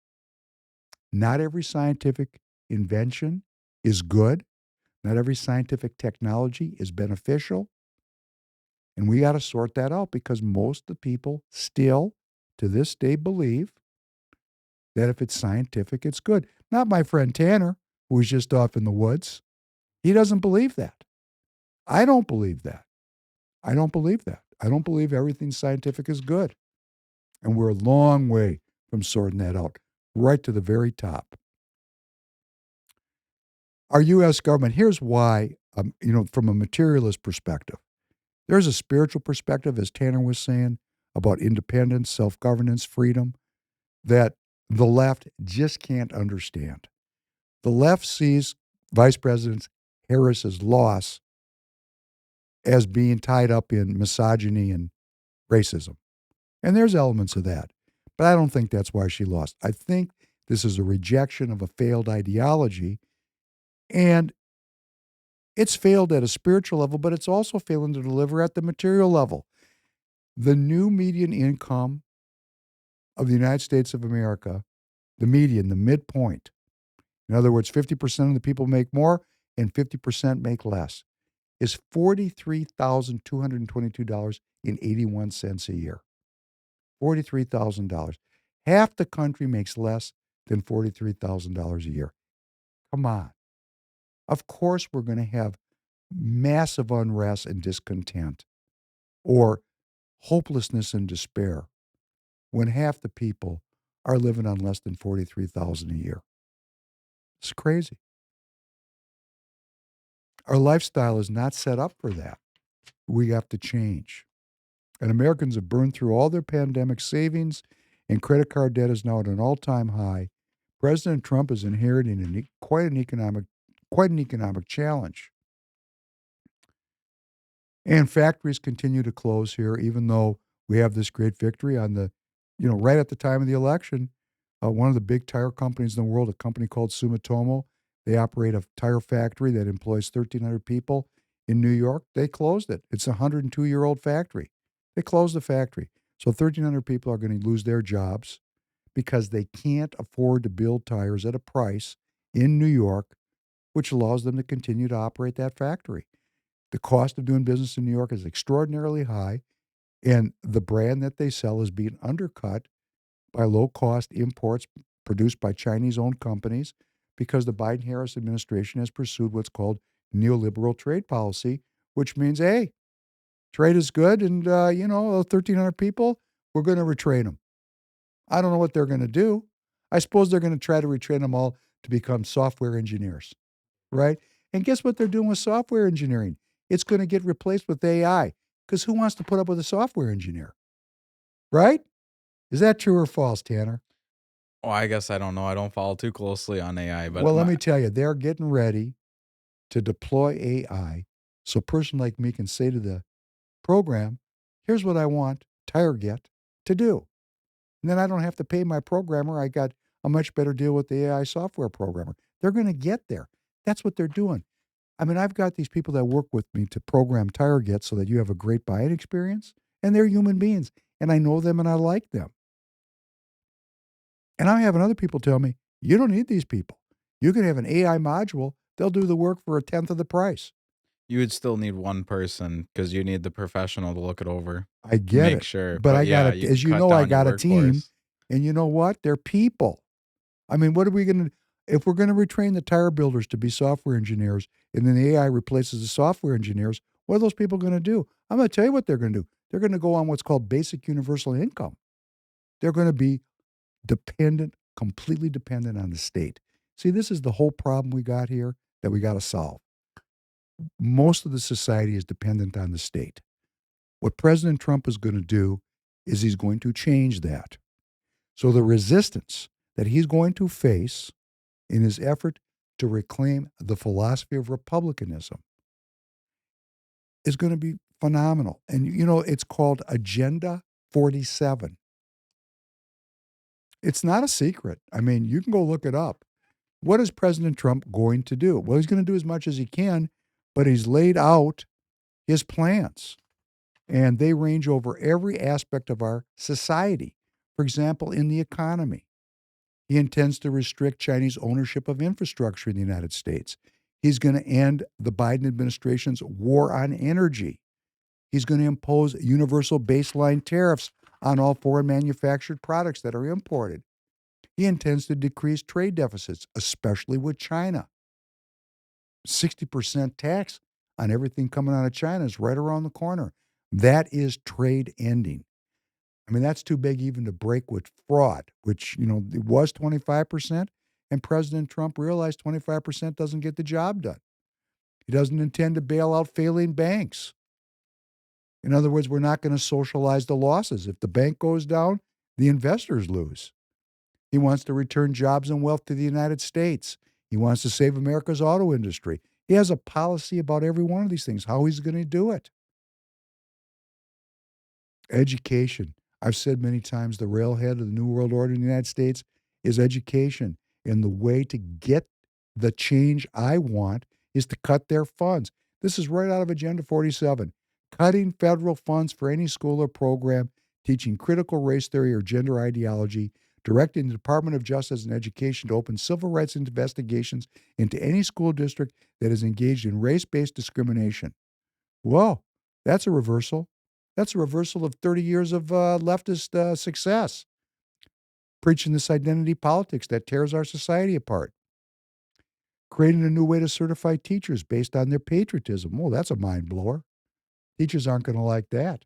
Not every scientific invention is good, Not every scientific technology is beneficial. And we got to sort that out because most of the people still, to this day, believe that if it's scientific, it's good. Not my friend Tanner, who was just off in the woods. He doesn't believe that. I don't believe that. I don't believe that. I don't believe everything scientific is good. And we're a long way from sorting that out, right to the very top. Our U.S. government, here's why, from a materialist perspective. There's a spiritual perspective, as Tanner was saying, about independence, self-governance, freedom, that the left just can't understand. The left sees Vice President Harris's loss as being tied up in misogyny and racism. And there's elements of that. But I don't think that's why she lost. I think this is a rejection of a failed ideology. And it's failed at a spiritual level, but it's also failing to deliver at the material level. The new median income of the United States of America, the median, the midpoint, in other words, 50% of the people make more and 50% make less, is $43,222.81 a year. $43,000. Half the country makes less than $43,000 a year. Come on. Of course, we're going to have massive unrest and discontent or hopelessness and despair when half the people are living on less than $43,000 a year. It's crazy. Our lifestyle is not set up for that. We have to change. And Americans have burned through all their pandemic savings, and credit card debt is now at an all-time high. President Trump is inheriting quite an economic challenge. And factories continue to close here, even though we have this great victory on right at the time of the election. One of the big tire companies in the world, a company called Sumitomo, they operate a tire factory that employs 1,300 people in New York. They closed it. It's a 102-year-old factory. They closed the factory. So 1,300 people are going to lose their jobs because they can't afford to build tires at a price in New York, which allows them to continue to operate that factory. The cost of doing business in New York is extraordinarily high, and the brand that they sell is being undercut by low-cost imports produced by Chinese-owned companies because the Biden-Harris administration has pursued what's called neoliberal trade policy, which means, hey, trade is good, and, 1,300 people, we're going to retrain them. I don't know what they're going to do. I suppose they're going to try to retrain them all to become software engineers, right? And guess what they're doing with software engineering? It's going to get replaced with AI, because who wants to put up with a software engineer, right? Is that true or false, Tanner? Oh, I guess I don't know. I don't follow too closely on AI, but Well, let me tell you, they're getting ready to deploy AI so a person like me can say to the program, here's what I want TireGet to do. And then I don't have to pay my programmer. I got a much better deal with the AI software programmer. They're going to get there. That's what they're doing. I mean, I've got these people that work with me to program TireGet so that you have a great buying experience, and they're human beings, and I know them and I like them. And I'm having other people tell me, you don't need these people. You can have an AI module. They'll do the work for a tenth of the price. you would still need one person because you need the professional to look it over, I get make it. sure. But But I got yeah, it. you As you cut know, I down your got a team. workforce. And you know what? They're people. I mean, what are we going to, if we're going to retrain the tire builders to be software engineers and then the AI replaces the software engineers, what are those people going to do? I'm going to tell you what they're going to do. They're going to go on what's called basic universal income. They're going to be completely dependent on the state. See, this is the whole problem we got here that we got to solve. Most of the society is dependent on the state. What President Trump is going to do is he's going to change that. So the resistance that he's going to face in his effort to reclaim the philosophy of republicanism is going to be phenomenal. And, it's called Agenda 47. It's not a secret. I mean, you can go look it up. What is President Trump going to do? Well, he's going to do as much as he can, but he's laid out his plans. And they range over every aspect of our society. For example, in the economy, he intends to restrict Chinese ownership of infrastructure in the United States. He's going to end the Biden administration's war on energy. He's going to impose universal baseline tariffs on all foreign manufactured products that are imported. He intends to decrease trade deficits, especially with China. 60% tax on everything coming out of China is right around the corner. That is trade ending. I mean, that's too big even to break with fraud, which, it was 25%, and President Trump realized 25% doesn't get the job done. He doesn't intend to bail out failing banks. In other words, we're not going to socialize the losses. If the bank goes down, the investors lose. He wants to return jobs and wealth to the United States. He wants to save America's auto industry. He has a policy about every one of these things, how he's going to do it. Education. I've said many times the railhead of the New World Order in the United States is education. And the way to get the change I want is to cut their funds. This is right out of Agenda 47. Cutting federal funds for any school or program teaching critical race theory or gender ideology, directing the Department of Justice and Education to open civil rights investigations into any school district that is engaged in race-based discrimination. Whoa, that's a reversal. That's a reversal of 30 years of leftist success, preaching this identity politics that tears our society apart. Creating a new way to certify teachers based on their patriotism. Oh, that's a mind blower. Teachers aren't going to like that.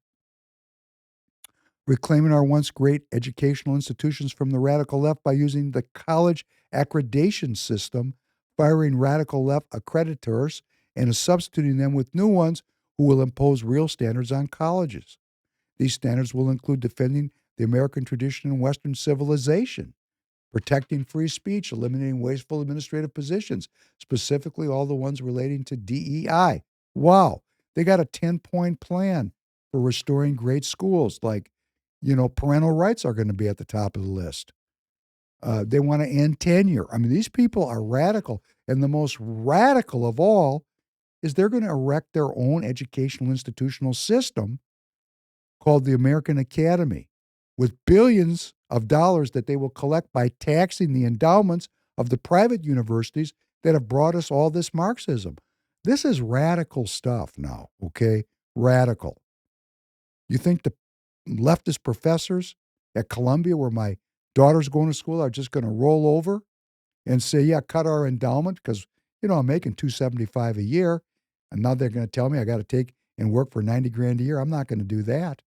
Reclaiming our once great educational institutions from the radical left by using the college accreditation system, firing radical left accreditors, and substituting them with new ones who will impose real standards on colleges. These standards will include defending the American tradition and Western civilization, protecting free speech, eliminating wasteful administrative positions, specifically all the ones relating to DEI. Wow, they got a 10-point plan for restoring great schools. Like, parental rights are going to be at the top of the list. They want to end tenure. I mean, these people are radical. And the most radical of all is they're going to erect their own educational institutional system called the American Academy, with billions of dollars that they will collect by taxing the endowments of the private universities that have brought us all this Marxism. This is radical stuff now, okay? Radical. You think the leftist professors at Columbia, where my daughter's going to school, are just going to roll over and say, yeah, cut our endowment because, I'm making $275 a year, and now they're going to tell me I got to take and work for $90 grand a year. I'm not going to do that.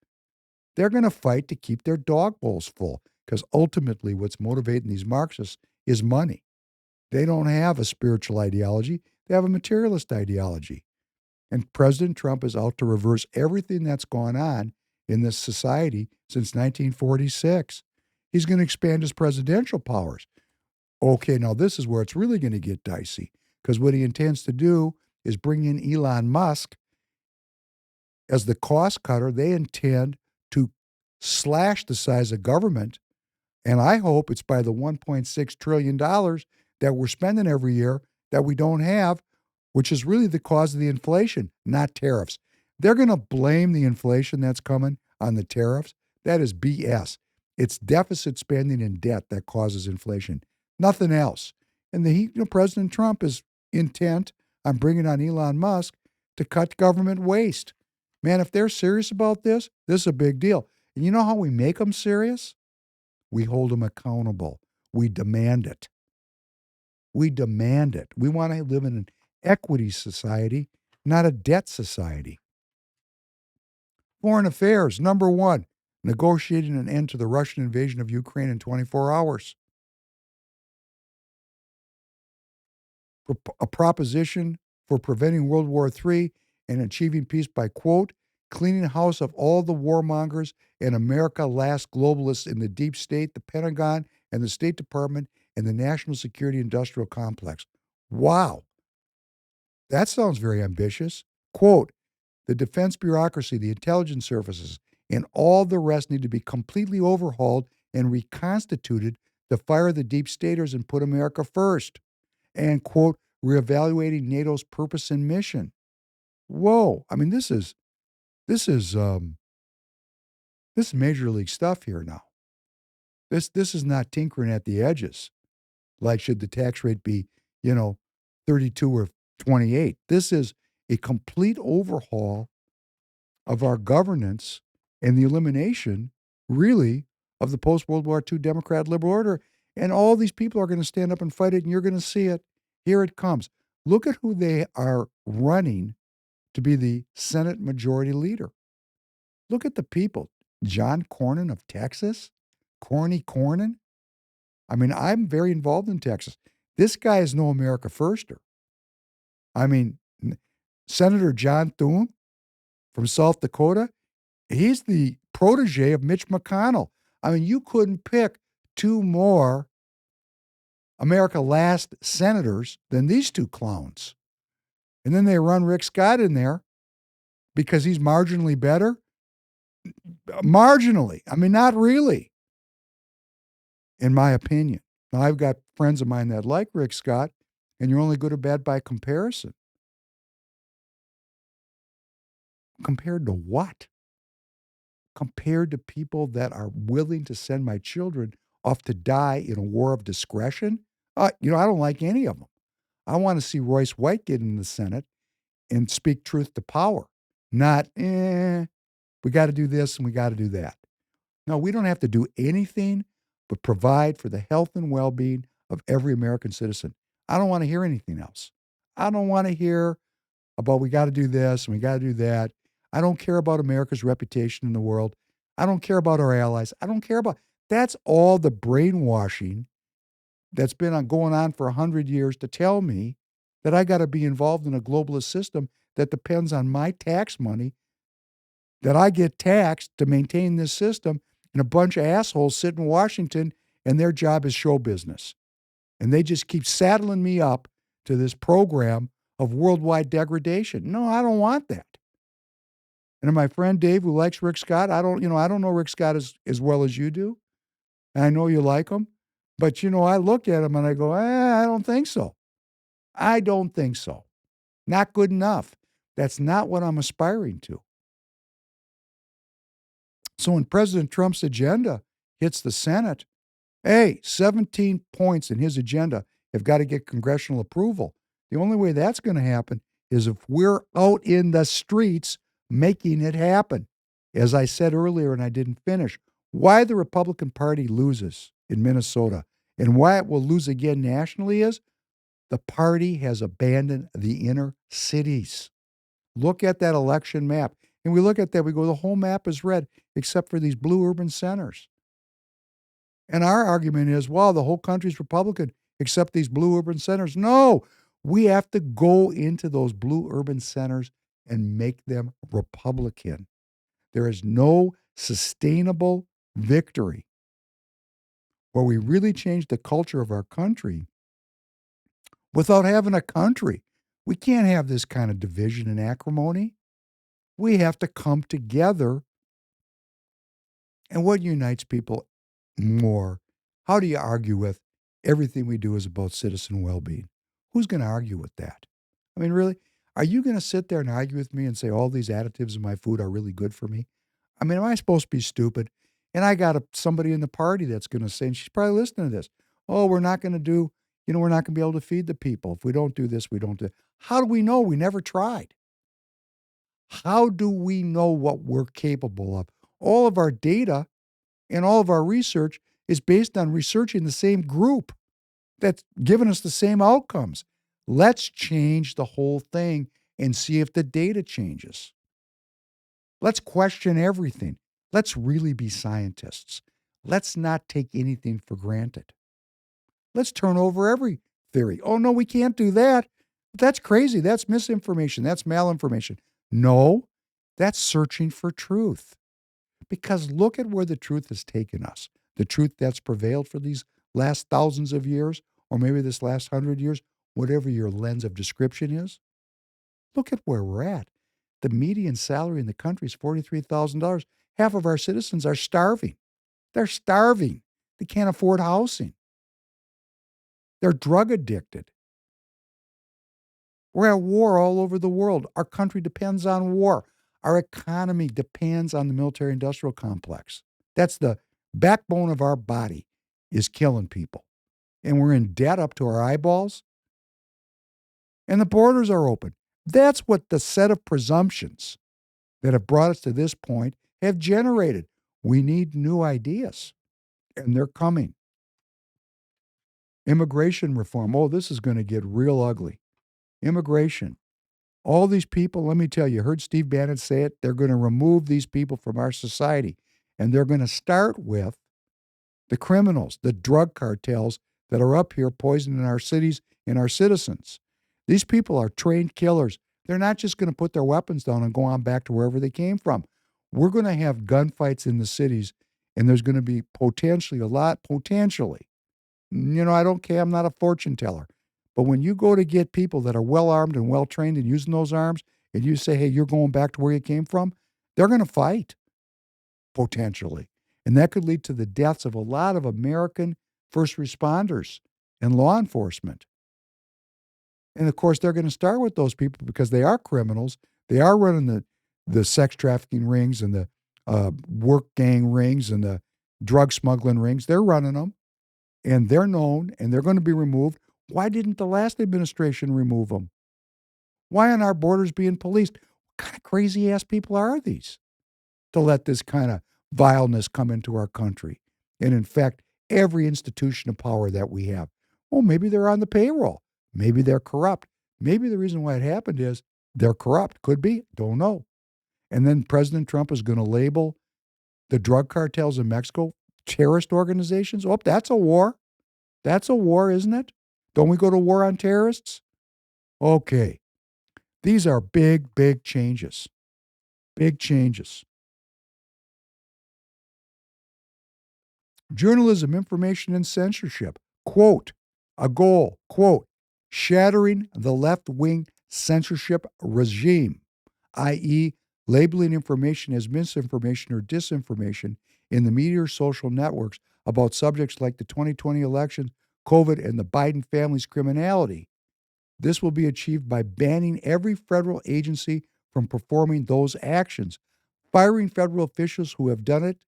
They're going to fight to keep their dog bowls full because ultimately what's motivating these Marxists is money. They don't have a spiritual ideology. They have a materialist ideology. And President Trump is out to reverse everything that's gone on in this society since 1946. He's going to expand his presidential powers. Okay, now this is where it's really going to get dicey because what he intends to do is bring in Elon Musk as the cost cutter. They intend to slash the size of government, and I hope it's by the $1.6 trillion that we're spending every year that we don't have, which is really the cause of the inflation, not tariffs. They're going to blame the inflation that's coming on the tariffs. That is BS. It's deficit spending and debt that causes inflation, nothing else. And President Trump is intent on bringing on Elon Musk to cut government waste. Man, if they're serious about this, this is a big deal. And you know how we make them serious? We hold them accountable. We demand it. We demand it. We want to live in an equity society, not a debt society. Foreign affairs, number one, negotiating an end to the Russian invasion of Ukraine in 24 hours. A proposition for preventing World War III and achieving peace by, quote, cleaning house of all the warmongers and America last globalists in the deep state, the Pentagon, and the State Department, and the national security industrial complex. Wow. That sounds very ambitious. Quote, the defense bureaucracy, the intelligence services, and all the rest need to be completely overhauled and reconstituted to fire the deep staters and put America first. And, quote, reevaluating NATO's purpose and mission. Whoa. I mean, this is major league stuff here now. This is not tinkering at the edges. Like, should the tax rate be, 32 or 28. This is a complete overhaul of our governance and the elimination, really, of the post-World War II Democrat liberal order. And all these people are going to stand up and fight it, and you're going to see it. Here it comes. Look at who they are running to be the Senate Majority Leader. Look at the people. John Cornyn of Texas. Corny Cornyn. I mean, I'm very involved in Texas. This guy is no America Firster. I mean, Senator John Thune from South Dakota, he's the protege of Mitch McConnell. I mean, you couldn't pick two more America Last senators than these two clowns. And then they run Rick Scott in there because he's marginally better. Marginally. I mean, not really, in my opinion. Now, I've got friends of mine that like Rick Scott, and you're only good or bad by comparison. Compared to what? Compared to people that are willing to send my children off to die in a war of discretion? I don't like any of them. I want to see Royce White get in the Senate and speak truth to power, not, we got to do this and we got to do that. No, we don't have to do anything but provide for the health and well-being of every American citizen. I don't want to hear anything else. I don't want to hear about we got to do this and we got to do that. I don't care about America's reputation in the world. I don't care about our allies. I don't care about, that's all the brainwashing that's been going on for 100 years to tell me that I got to be involved in a globalist system that depends on my tax money, that I get taxed to maintain this system, and a bunch of assholes sit in Washington and their job is show business. And they just keep saddling me up to this program of worldwide degradation. No, I don't want that. And my friend Dave, who likes Rick Scott, I don't know Rick Scott as well as you do. And I know you like him. But, I look at him and I go, I don't think so. I don't think so. Not good enough. That's not what I'm aspiring to. So when President Trump's agenda hits the Senate, 17 points in his agenda have got to get congressional approval. The only way that's going to happen is if we're out in the streets making it happen. As I said earlier, and I didn't finish, why the Republican Party loses in Minnesota and why it will lose again nationally is the party has abandoned the inner cities. Look at that election map. And we look at that, we go, the whole map is red except for these blue urban centers. And our argument is, well, the whole country's Republican except these blue urban centers. No, we have to go into those blue urban centers and make them Republican. There is no sustainable victory where we really change the culture of our country without having a country. We can't have this kind of division and acrimony. We have to come together. And what unites people more? How do you argue with everything we do is about citizen well-being? Who's going to argue with that? I mean, really? Are you going to sit there and argue with me and say all these additives in my food are really good for me? I mean, am I supposed to be stupid? And I got somebody in the party that's going to say, and she's probably listening to this, we're not going to do, we're not going to be able to feed the people. If we don't do this, we don't do it. How do we know? We never tried. How do we know what we're capable of? All of our data and all of our research is based on researching the same group that's given us the same outcomes. Let's change the whole thing and see if the data changes. Let's question everything. Let's really be scientists. Let's not take anything for granted. Let's turn over every theory. Oh, no, we can't do that. That's crazy. That's misinformation. That's malinformation. No, that's searching for truth. Because look at where the truth has taken us. The truth that's prevailed for these last thousands of years, or maybe this last 100 years, whatever your lens of description is. Look at where we're at. The median salary in the country is $43,000. Half of our citizens are starving. They're starving. They can't afford housing. They're drug addicted. We're at war all over the world. Our country depends on war. Our economy depends on the military-industrial complex. That's the backbone of our body, is killing people. And we're in debt up to our eyeballs. and the borders are open. That's what the set of presumptions that have brought us to this point have generated. We need new ideas, and they're coming. Immigration reform. Oh, this is going to get real ugly. Immigration. All these people, let me tell you, heard Steve Bannon say it, they're going to remove these people from our society. And they're going to start with the criminals, the drug cartels that are up here poisoning our cities and our citizens. These people are trained killers. They're not just going to put their weapons down and go on back to wherever they came from. We're going to have gunfights in the cities, and there's going to be potentially, I don't care, I'm not a fortune teller. But when you go to get people that are well armed and well trained in using those arms, and you say, hey, you're going back to where you came from, they're going to fight, potentially. And that could lead to the deaths of a lot of American first responders and law enforcement. And of course, they're going to start with those people because they are criminals. They are running the sex trafficking rings and the work gang rings and the drug smuggling rings. They're running them, and they're known, and they're going to be removed. Why didn't the last administration remove them? Why aren't our borders being policed? What kind of crazy-ass people are these to let this kind of vileness come into our country and infect every institution of power that we have? Well, maybe they're on the payroll. Maybe they're corrupt. Maybe the reason why it happened is they're corrupt. Could be. Don't know. And then President Trump is going to label the drug cartels in Mexico terrorist organizations. Oh, that's a war. That's a war, isn't it? Don't we go to war on terrorists? Okay. These are big, big changes. Big changes. Journalism, information, and censorship. Quote, a goal, quote, shattering the left-wing censorship regime, i.e., labeling information as misinformation or disinformation in the media or social networks about subjects like the 2020 election, COVID, and the Biden family's criminality. This will be achieved by banning every federal agency from performing those actions, firing federal officials who have done it,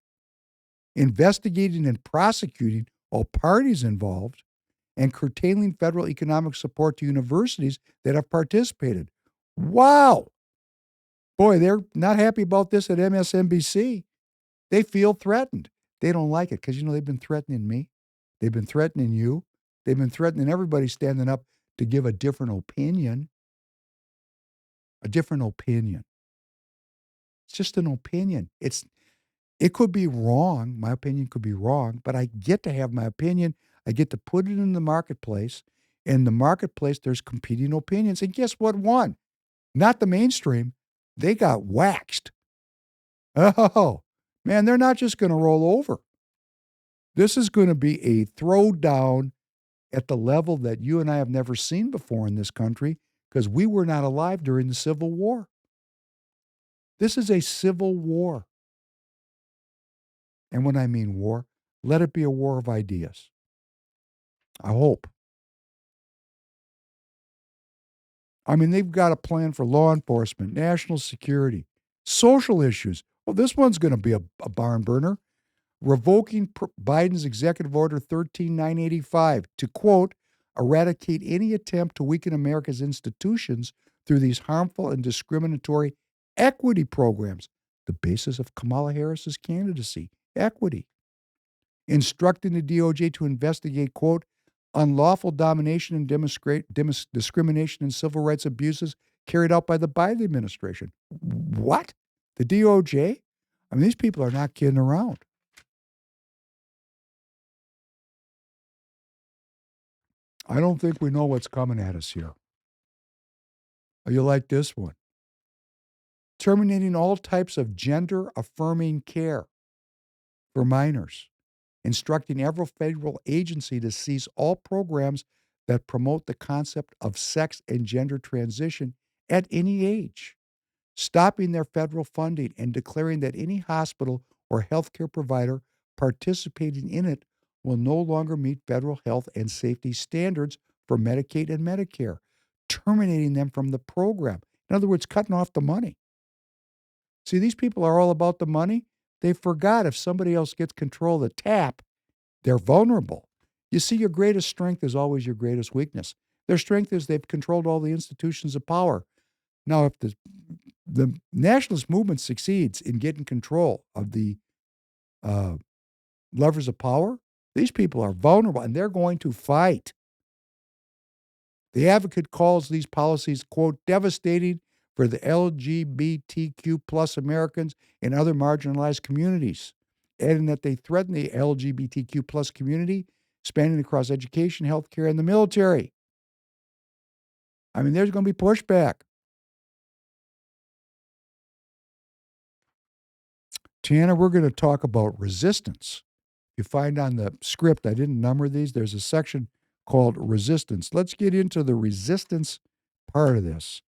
investigating and prosecuting all parties involved, and curtailing federal economic support to universities that have participated. Wow! Boy, they're not happy about this at MSNBC. They feel threatened. They don't like it because, they've been threatening me. They've been threatening you. They've been threatening everybody standing up to give a different opinion. A different opinion. It's just an opinion. It could be wrong. My opinion could be wrong, but I get to have my opinion. I get to put it in the marketplace. In the marketplace, there's competing opinions. And guess what won? Not the mainstream. They got waxed. Oh, man, they're not just going to roll over. This is going to be a throwdown at the level that you and I have never seen before in this country because we were not alive during the Civil War. This is a civil war. And when I mean war, let it be a war of ideas. I hope. I mean, they've got a plan for law enforcement, national security, social issues. Well, this one's going to be a barn burner. Revoking Biden's Executive Order 13985 to, quote, eradicate any attempt to weaken America's institutions through these harmful and discriminatory equity programs. The basis of Kamala Harris's candidacy, equity. Instructing the DOJ to investigate, quote, unlawful domination and discrimination and civil rights abuses carried out by the Biden administration. What? The DOJ? I mean, these people are not kidding around. I don't think we know what's coming at us here. You like this one? Terminating all types of gender-affirming care for minors. Instructing every federal agency to cease all programs that promote the concept of sex and gender transition at any age. Stopping their federal funding and declaring that any hospital or healthcare provider participating in it will no longer meet federal health and safety standards for Medicaid and Medicare, terminating them from the program. In other words, cutting off the money. See, these people are all about the money. They forgot if somebody else gets control of the tap, they're vulnerable. You see, your greatest strength is always your greatest weakness. Their strength is they've controlled all the institutions of power. Now, if the nationalist movement succeeds in getting control of the levers of power, these people are vulnerable, and they're going to fight. The advocate calls these policies, quote, devastating for the LGBTQ plus Americans and other marginalized communities, adding that they threaten the LGBTQ plus community, spanning across education, healthcare, and the military. I mean, there's going to be pushback. Tiana, we're going to talk about resistance. You find on the script, I didn't number these, there's a section called resistance. Let's get into the resistance part of this,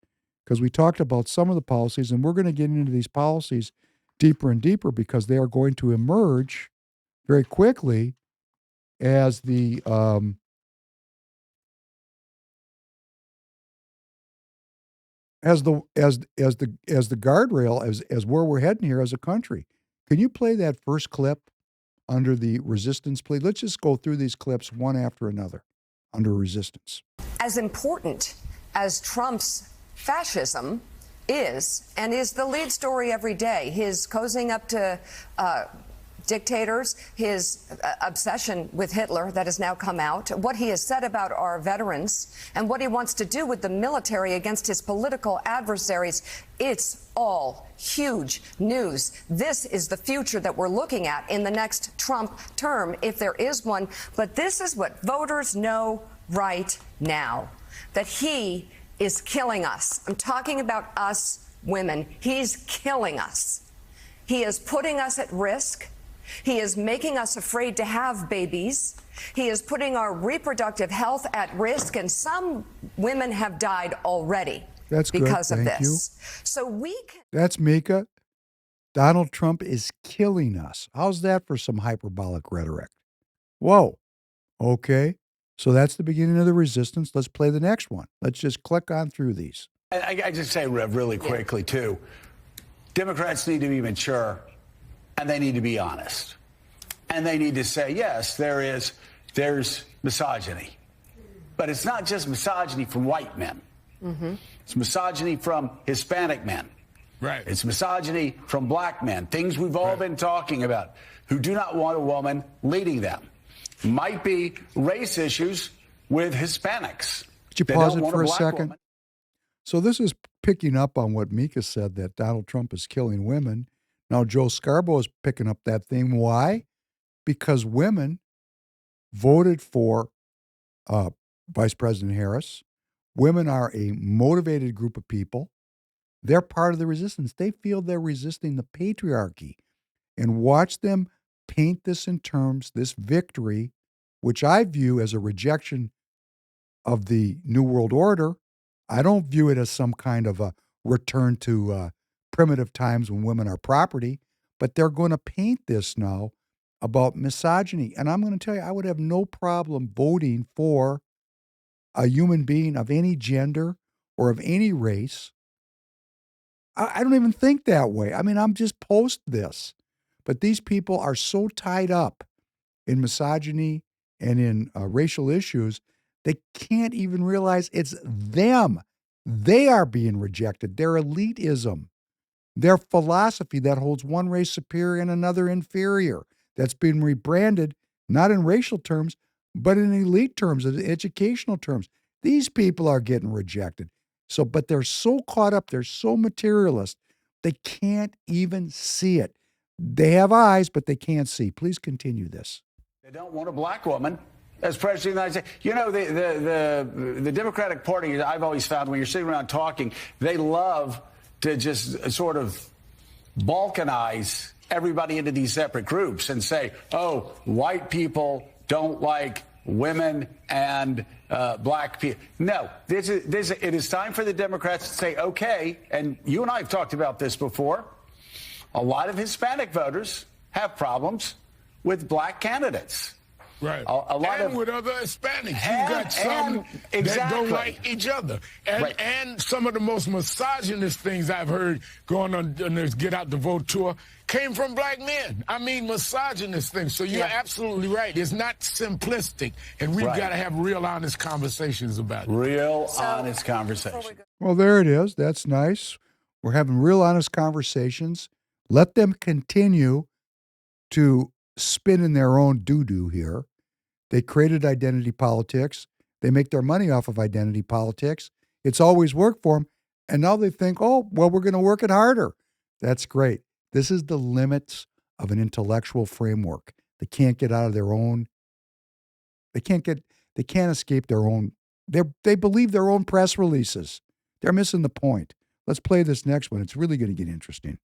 because we talked about some of the policies, and we're going to get into these policies deeper and deeper because they are going to emerge very quickly as the guardrail as where we're heading here as a country. Can you play that first clip under the resistance, please? Let's just go through these clips one after another under resistance. As important as Trump's fascism is, and is the lead story every day, his cozying up to dictators, his obsession with Hitler that has now come out, what he has said about our veterans, and what he wants to do with the military against his political adversaries, it's all huge news. This is the future that we're looking at in the next Trump term, if there is one. But this is what voters know right now, that he is killing us. I'm talking about us women. He's killing us. He is putting us at risk. He is making us afraid to have babies. He is putting our reproductive health at risk, and some women have died already because of this. So we can. That's Mika. Donald Trump is killing us. How's that for some hyperbolic rhetoric? Whoa. Okay. So that's the beginning of the resistance. Let's play the next one. Let's just click on through these. I just say, Rev, really quickly, too. Democrats need to be mature, and they need to be honest. And they need to say, yes, there's misogyny. But it's not just misogyny from white men. Mm-hmm. It's misogyny from Hispanic men. Right. It's misogyny from black men, things we've all been talking about, who do not want a woman leading them. Might be race issues with Hispanics. Could you pause it for a second? Woman. So this is picking up on what Mika said, that Donald Trump is killing women. Now Joe Scarborough is picking up that thing. Why? Because women voted for Vice President Harris. Women are a motivated group of people. They're part of the resistance. They feel they're resisting the patriarchy. And watch them paint this in terms, this victory, which I view as a rejection of the New World Order. I don't view it as some kind of a return to primitive times when women are property, but they're going to paint this now about misogyny. And I'm going to tell you, I would have no problem voting for a human being of any gender or of any race. I don't even think that way. I mean, I'm just post this. But these people are so tied up in misogyny and in racial issues, they can't even realize it's them. They are being rejected. Their elitism, their philosophy that holds one race superior and another inferior, that's been rebranded, not in racial terms, but in elite terms, in educational terms. These people are getting rejected. So, but they're so caught up, they're so materialist, they can't even see it. They have eyes, but they can't see. Please continue this. They don't want a black woman as president of the United States. You know, the Democratic Party, I've always found when you're sitting around talking, they love to just sort of balkanize everybody into these separate groups and say, oh, white people don't like women and black people. No, it is time for the Democrats to say, okay, and you and I have talked about this before, a lot of Hispanic voters have problems with black candidates. Right. A lot and of with other Hispanics. You got some that don't like each other. And some of the most misogynist things I've heard going on this Get Out the Vote tour came from black men. I mean, misogynist things. So you're absolutely right. It's not simplistic. And we've got to have real honest conversations about it. Honest conversation. Well, there it is. That's nice. We're having real honest conversations. Let them continue to spin in their own doo-doo here. They created identity politics. They make their money off of identity politics. It's always worked for them. And now they think, oh, well, we're going to work it harder. That's great. This is the limits of an intellectual framework. They can't get out of their own. They can't escape their own. They believe their own press releases. They're missing the point. Let's play this next one. It's really going to get interesting.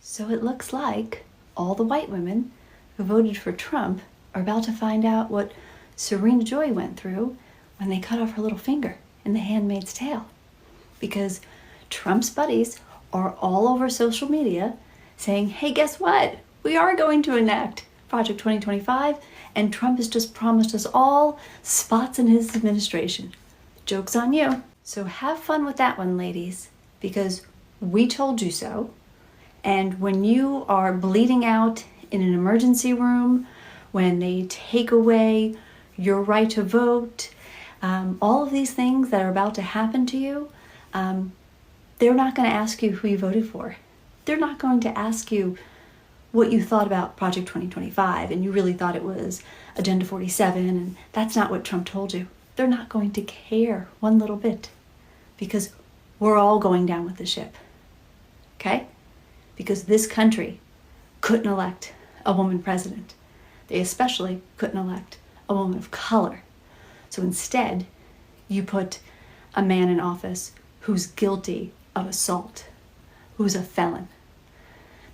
So it looks like all the white women who voted for Trump are about to find out what Serena Joy went through when they cut off her little finger in The Handmaid's Tale. Because Trump's buddies are all over social media saying, hey, guess what? We are going to enact Project 2025, and Trump has just promised us all spots in his administration. Joke's on you. So have fun with that one, ladies, because we told you so. And when you are bleeding out in an emergency room, when they take away your right to vote, all of these things that are about to happen to you, they're not going to ask you who you voted for. They're not going to ask you what you thought about Project 2025 and you really thought it was Agenda 47 and that's not what Trump told you. They're not going to care one little bit because we're all going down with the ship. Okay? Because this country couldn't elect a woman president. They especially couldn't elect a woman of color. So instead, you put a man in office who's guilty of assault, who's a felon,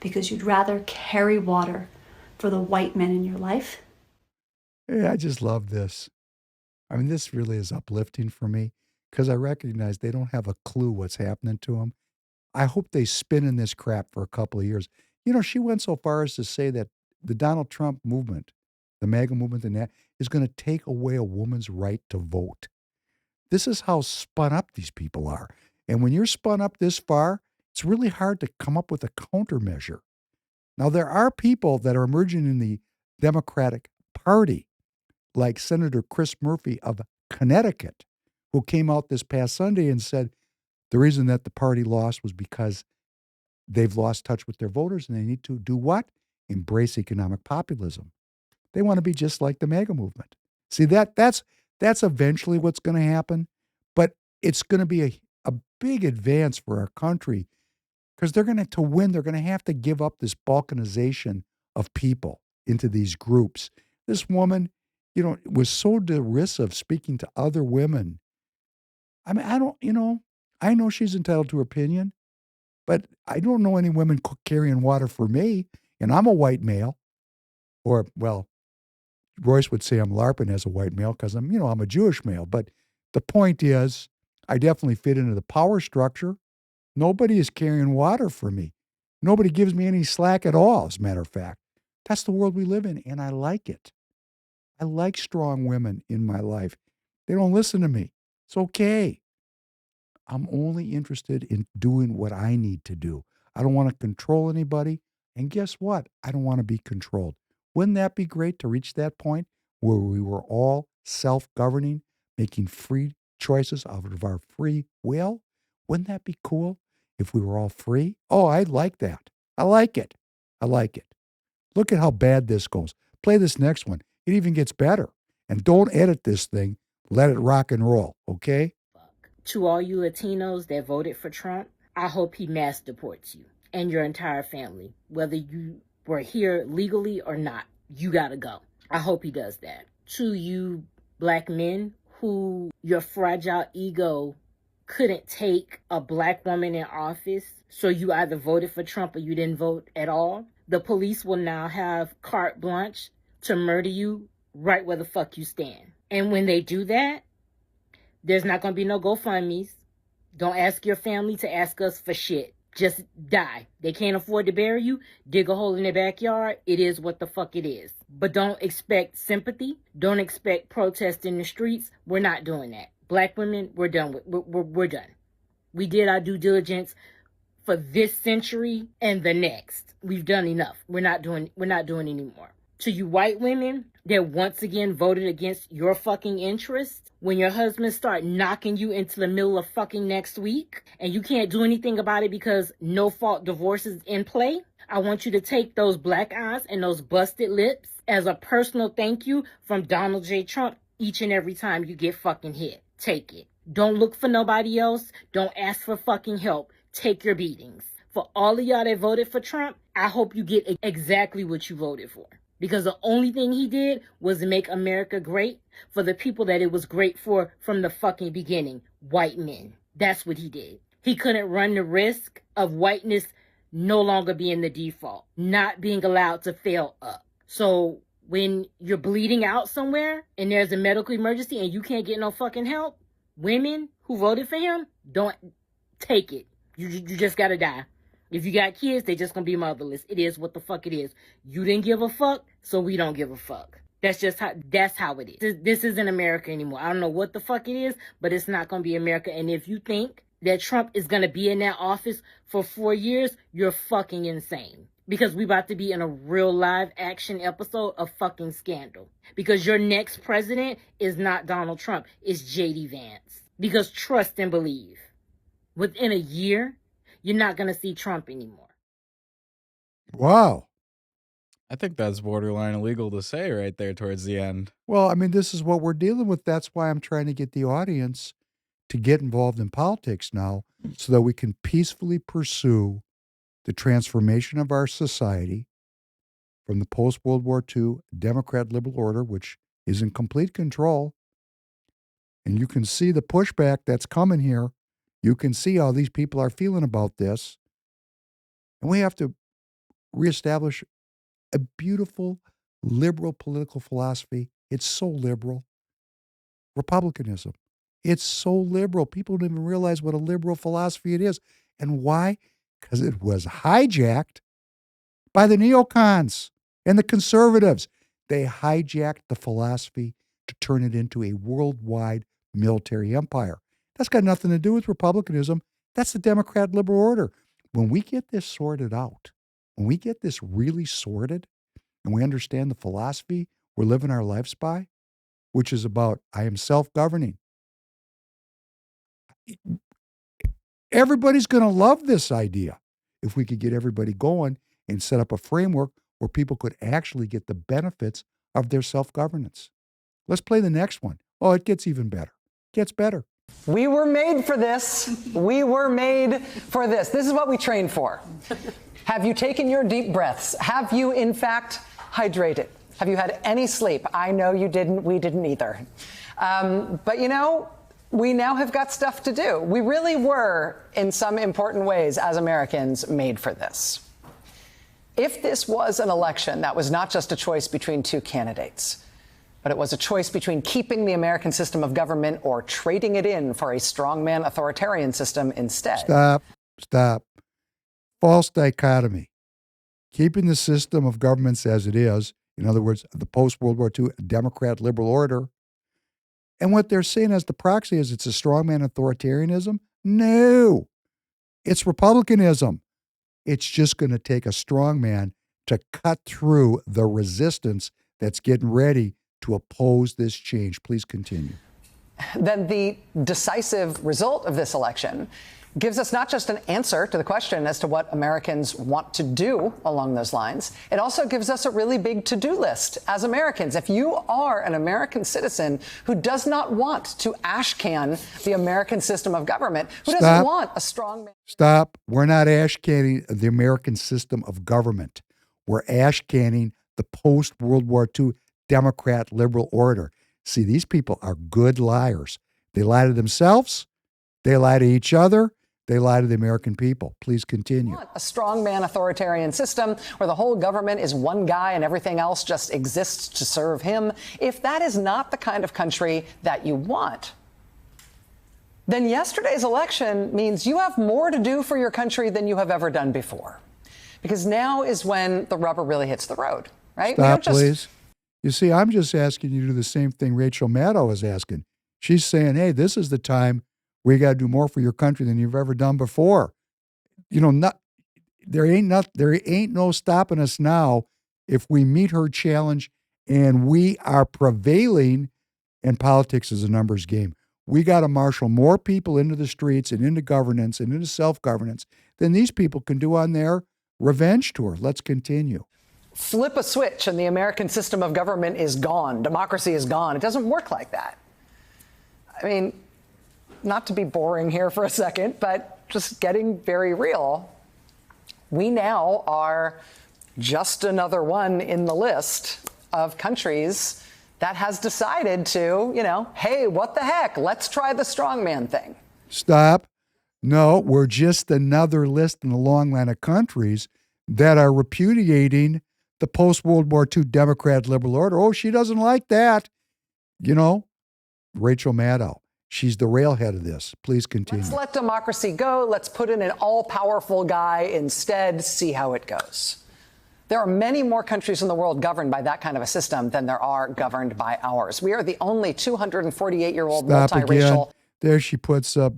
because you'd rather carry water for the white men in your life. Yeah, I just love this. I mean, this really is uplifting for me because I recognize they don't have a clue what's happening to them. I hope they spin in this crap for a couple of years. You know, she went so far as to say that the Donald Trump movement, the MAGA movement, and that is going to take away a woman's right to vote. This is how spun up these people are. And when you're spun up this far, it's really hard to come up with a countermeasure. Now, there are people that are emerging in the Democratic Party, like Senator Chris Murphy of Connecticut, who came out this past Sunday and said the reason that the party lost was because they've lost touch with their voters and they need to do what? Embrace economic populism. They want to be just like the MAGA movement. See, that's eventually what's going to happen, but it's going to be a big advance for our country because they're going to win, they're going to have to give up this balkanization of people into these groups. This woman, you know, was so derisive speaking to other women. I mean, I know she's entitled to her opinion, but I don't know any women carrying water for me, and I'm a white male. Or, well, Royce would say I'm LARPing as a white male because I'm a Jewish male. But the point is, I definitely fit into the power structure. Nobody is carrying water for me. Nobody gives me any slack at all, as a matter of fact. That's the world we live in, and I like it. I like strong women in my life. They don't listen to me. It's okay. I'm only interested in doing what I need to do. I don't want to control anybody. And guess what? I don't want to be controlled. Wouldn't that be great to reach that point where we were all self-governing, making free choices out of our free will? Wouldn't that be cool if we were all free? Oh, I like that. I like it. I like it. Look at how bad this goes. Play this next one. It even gets better. And don't edit this thing. Let it rock and roll, okay? To all you Latinos that voted for Trump, I hope he mass deports you and your entire family. Whether you were here legally or not, you gotta go. I hope he does that. To you black men who your fragile ego couldn't take a black woman in office, so you either voted for Trump or you didn't vote at all, the police will now have carte blanche to murder you right where the fuck you stand. And when they do that, there's not going to be no GoFundMes. Don't ask your family to ask us for shit. Just die. They can't afford to bury you. Dig a hole in their backyard. It is what the fuck it is. But don't expect sympathy. Don't expect protest in the streets. We're not doing that. Black women, we're done with. We're done. We did our due diligence for this century and the next. We've done enough. We're not doing anymore. To you white women that once again voted against your fucking interests, when your husbands start knocking you into the middle of fucking next week and you can't do anything about it because no fault divorce is in play, I want you to take those black eyes and those busted lips as a personal thank you from Donald J. Trump each and every time you get fucking hit. Take it. Don't look for nobody else. Don't ask for fucking help. Take your beatings. For all of y'all that voted for Trump, I hope you get exactly what you voted for. Because the only thing he did was make America great for the people that it was great for from the fucking beginning, white men. That's what he did. He couldn't run the risk of whiteness no longer being the default, not being allowed to fail up. So when you're bleeding out somewhere and there's a medical emergency and you can't get no fucking help, women who voted for him, don't take it. You just gotta die. If you got kids, they just gonna be motherless. It is what the fuck it is. You didn't give a fuck, so we don't give a fuck. That's how it is. This isn't America anymore. I don't know what the fuck it is, but it's not gonna be America. And if you think that Trump is gonna be in that office for 4 years, you're fucking insane. Because we about to be in a real live action episode of fucking Scandal. Because your next president is not Donald Trump, it's JD Vance. Because trust and believe, within a year, you're not going to see Trump anymore. Wow. I think that's borderline illegal to say right there towards the end. Well, I mean, this is what we're dealing with. That's why I'm trying to get the audience to get involved in politics now so that we can peacefully pursue the transformation of our society from the post-World War II Democrat liberal order, which is in complete control. And you can see the pushback that's coming here. You can see how these people are feeling about this. And we have to reestablish a beautiful liberal political philosophy. It's so liberal. Republicanism. It's so liberal. People don't even realize what a liberal philosophy it is. And why? Because it was hijacked by the neocons and the conservatives. They hijacked the philosophy to turn it into a worldwide military empire. That's got nothing to do with republicanism. That's the Democrat liberal order. When we get this sorted out, when we get this really sorted, and we understand the philosophy we're living our lives by, which is about I am self-governing. Everybody's going to love this idea if we could get everybody going and set up a framework where people could actually get the benefits of their self-governance. Let's play the next one. Oh, it gets even better. It gets better. We were made for this. We were made for this. This is what we trained for. Have you taken your deep breaths? Have you, in fact, hydrated? Have you had any sleep? I know you didn't. We didn't either. But, you know, we now have got stuff to do. We really were, in some important ways, as Americans, made for this. If this was an election that was not just a choice between two candidates, but it was a choice between keeping the American system of government or trading it in for a strongman authoritarian system instead. Stop. False dichotomy. Keeping the system of governments as it is, in other words, the post-World War II Democrat liberal order, and what they're saying as the proxy is it's a strongman authoritarianism? No. It's republicanism. It's just going to take a strongman to cut through the resistance that's getting ready to oppose this change. Please continue. Then the decisive result of this election gives us not just an answer to the question as to what Americans want to do along those lines, it also gives us a really big to-do list as Americans. If you are an American citizen who does not want to ashcan the American system of government, who doesn't want a strong man. Stop. We're not ashcanning the American system of government. We're ashcanning the post-World War II Democrat liberal order. See, these people are good liars. They lie to themselves. They lie to each other. They lie to the American people. Please continue. A strongman authoritarian system where the whole government is one guy and everything else just exists to serve him. If that is not the kind of country that you want, then yesterday's election means you have more to do for your country than you have ever done before. Because now is when the rubber really hits the road, right? Stop, please. You see, I'm just asking you to do the same thing Rachel Maddow is asking. She's saying, hey, this is the time where you got to do more for your country than you've ever done before. You know, there ain't no stopping us now if we meet her challenge and we are prevailing, and politics is a numbers game. We got to marshal more people into the streets and into governance and into self-governance than these people can do on their revenge tour. Let's continue. Flip a switch and the American system of government is gone. Democracy is gone. It doesn't work like that. I mean, not to be boring here for a second, but just getting very real. We now are just another one in the list of countries that has decided to, hey, what the heck? Let's try the strongman thing. Stop. No, we're just another list in the long line of countries that are repudiating the post-World War II Democrat liberal order. Oh, she doesn't like that. Rachel Maddow, she's the railhead of this. Please continue. Let's let democracy go. Let's put in an all-powerful guy instead, see how it goes. There are many more countries in the world governed by that kind of a system than there are governed by ours. We are the only 248-year-old multiracial. Again. There she puts up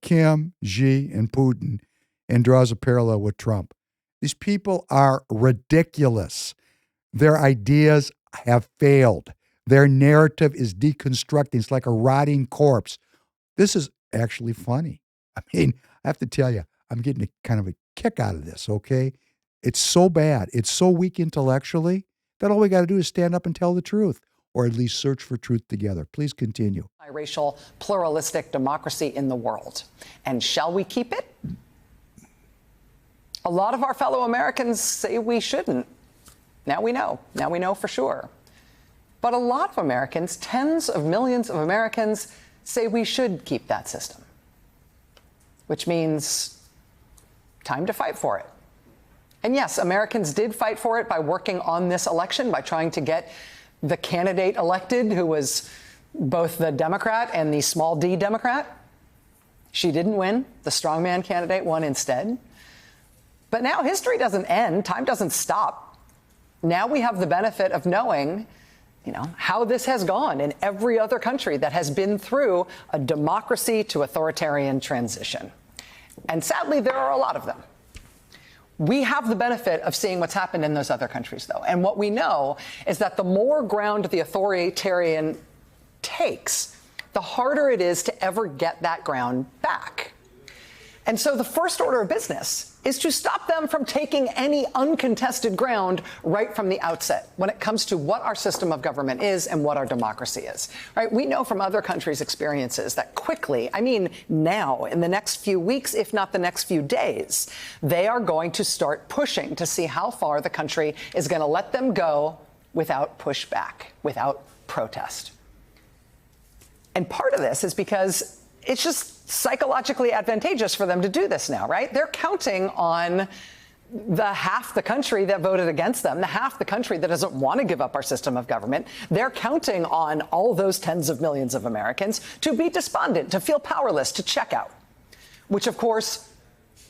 Kim, Xi, and Putin and draws a parallel with Trump. These people are ridiculous. Their ideas have failed. Their narrative is deconstructing. It's like a rotting corpse. This is actually funny. I mean, I have to tell you, I'm getting kind of a kick out of this, okay? It's so bad. It's so weak intellectually that all we got to do is stand up and tell the truth, or at least search for truth together. Please continue. Biracial, pluralistic democracy in the world. And shall we keep it? A lot of our fellow Americans say we shouldn't. Now we know. Now we know for sure. But a lot of Americans, tens of millions of Americans, say we should keep that system. Which means time to fight for it. And yes, Americans did fight for it by working on this election, by trying to get the candidate elected who was both the Democrat and the small d Democrat. She didn't win. The strongman candidate won instead. But now history doesn't end. Time doesn't stop. Now we have the benefit of knowing, how this has gone in every other country that has been through a democracy to authoritarian transition. And sadly, there are a lot of them. We have the benefit of seeing what's happened in those other countries, though. And what we know is that the more ground the authoritarian takes, the harder it is to ever get that ground back. And so the first order of business is to stop them from taking any uncontested ground right from the outset when it comes to what our system of government is and what our democracy is. Right? We know from other countries' experiences that quickly, I mean now, in the next few weeks, if not the next few days, they are going to start pushing to see how far the country is going to let them go without pushback, without protest. And part of this is because it's just psychologically advantageous for them to do this now, right? They're counting on the half the country that voted against them, the half the country that doesn't want to give up our system of government. They're counting on all those tens of millions of Americans to be despondent, to feel powerless, to check out, which, of course,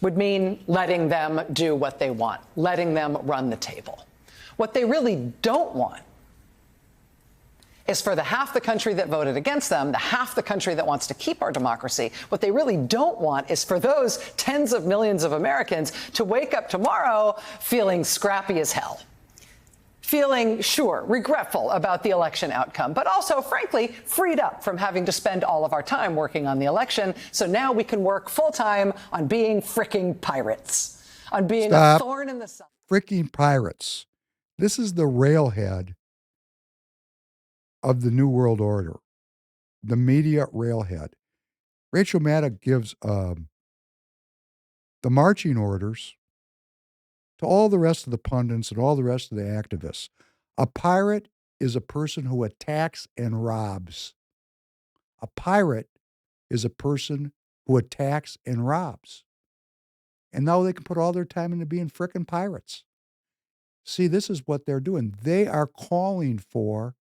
would mean letting them do what they want, letting them run the table. What they really don't want is for the half the country that voted against them, the half the country that wants to keep our democracy. What they really don't want is for those tens of millions of Americans to wake up tomorrow feeling scrappy as hell, feeling, sure, regretful about the election outcome, but also, frankly, freed up from having to spend all of our time working on the election. So now we can work full time on being fricking pirates, on being a thorn in the side. Fricking pirates. This is the railhead of the New World Order, the media railhead. Rachel Maddow gives the marching orders to all the rest of the pundits and all the rest of the activists. A pirate is a person who attacks and robs. A pirate is a person who attacks and robs. And now they can put all their time into being frickin' pirates. See, this is what they're doing. They are calling for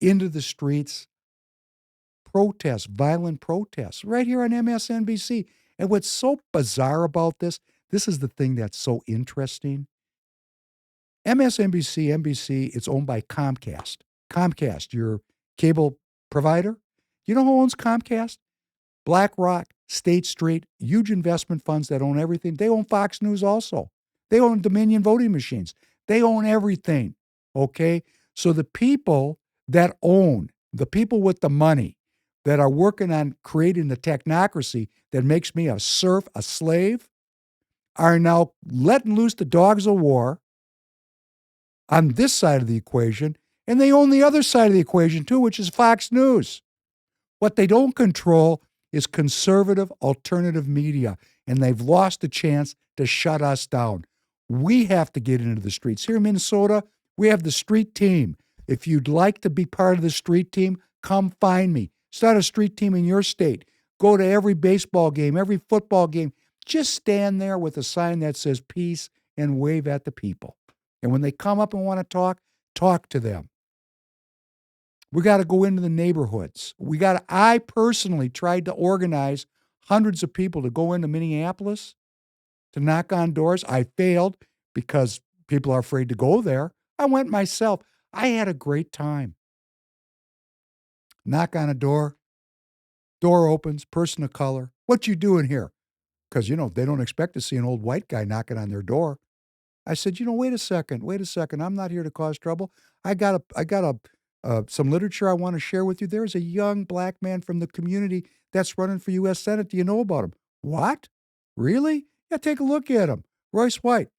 into the streets protests, violent protests, right here on MSNBC. And what's so bizarre about this is the thing that's so interesting. MSNBC, NBC, it's owned by Comcast. Comcast, your cable provider. You know who owns Comcast? BlackRock, State Street, huge investment funds that own everything. They own Fox News also. They own Dominion voting machines. They own everything, okay? So the people that own, the people with the money that are working on creating the technocracy that makes me a serf, a slave, are now letting loose the dogs of war on this side of the equation, and they own the other side of the equation too, which is Fox News. What they don't control is conservative alternative media, and they've lost the chance to shut us down. We have to get into the streets. Here in Minnesota, we have the street team. If you'd like to be part of the street team, come find me. Start a street team in your state. Go to every baseball game, every football game. Just stand there with a sign that says peace and wave at the people. And when they come up and want to talk to them. We got to go into the neighborhoods. I personally tried to organize hundreds of people to go into Minneapolis to knock on doors. I failed because people are afraid to go there. I went myself. I had a great time. Knock on a door. Door opens, person of color. What you doing here? Because, they don't expect to see an old white guy knocking on their door. I said, wait a second. I'm not here to cause trouble. I got some literature I want to share with you. There's a young black man from the community that's running for U.S. Senate. Do you know about him? What? Really? Yeah, take a look at him. Royce White.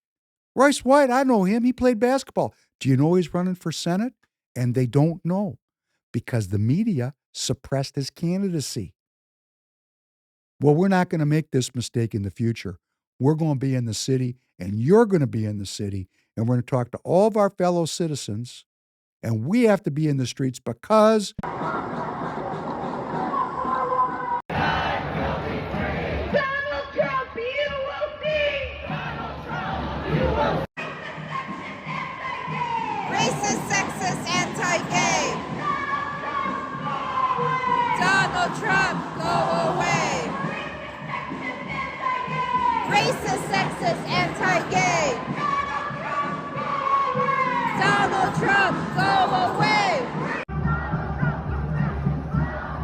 Royce White, I know him. He played basketball. Do you know he's running for Senate? And they don't know because the media suppressed his candidacy. Well, we're not going to make this mistake in the future. We're going to be in the city, and you're going to be in the city, and we're going to talk to all of our fellow citizens, and we have to be in the streets because racist, sexist, anti-gay. Donald Trump, go away. Racist, sexist, anti-gay. Donald Trump, go away.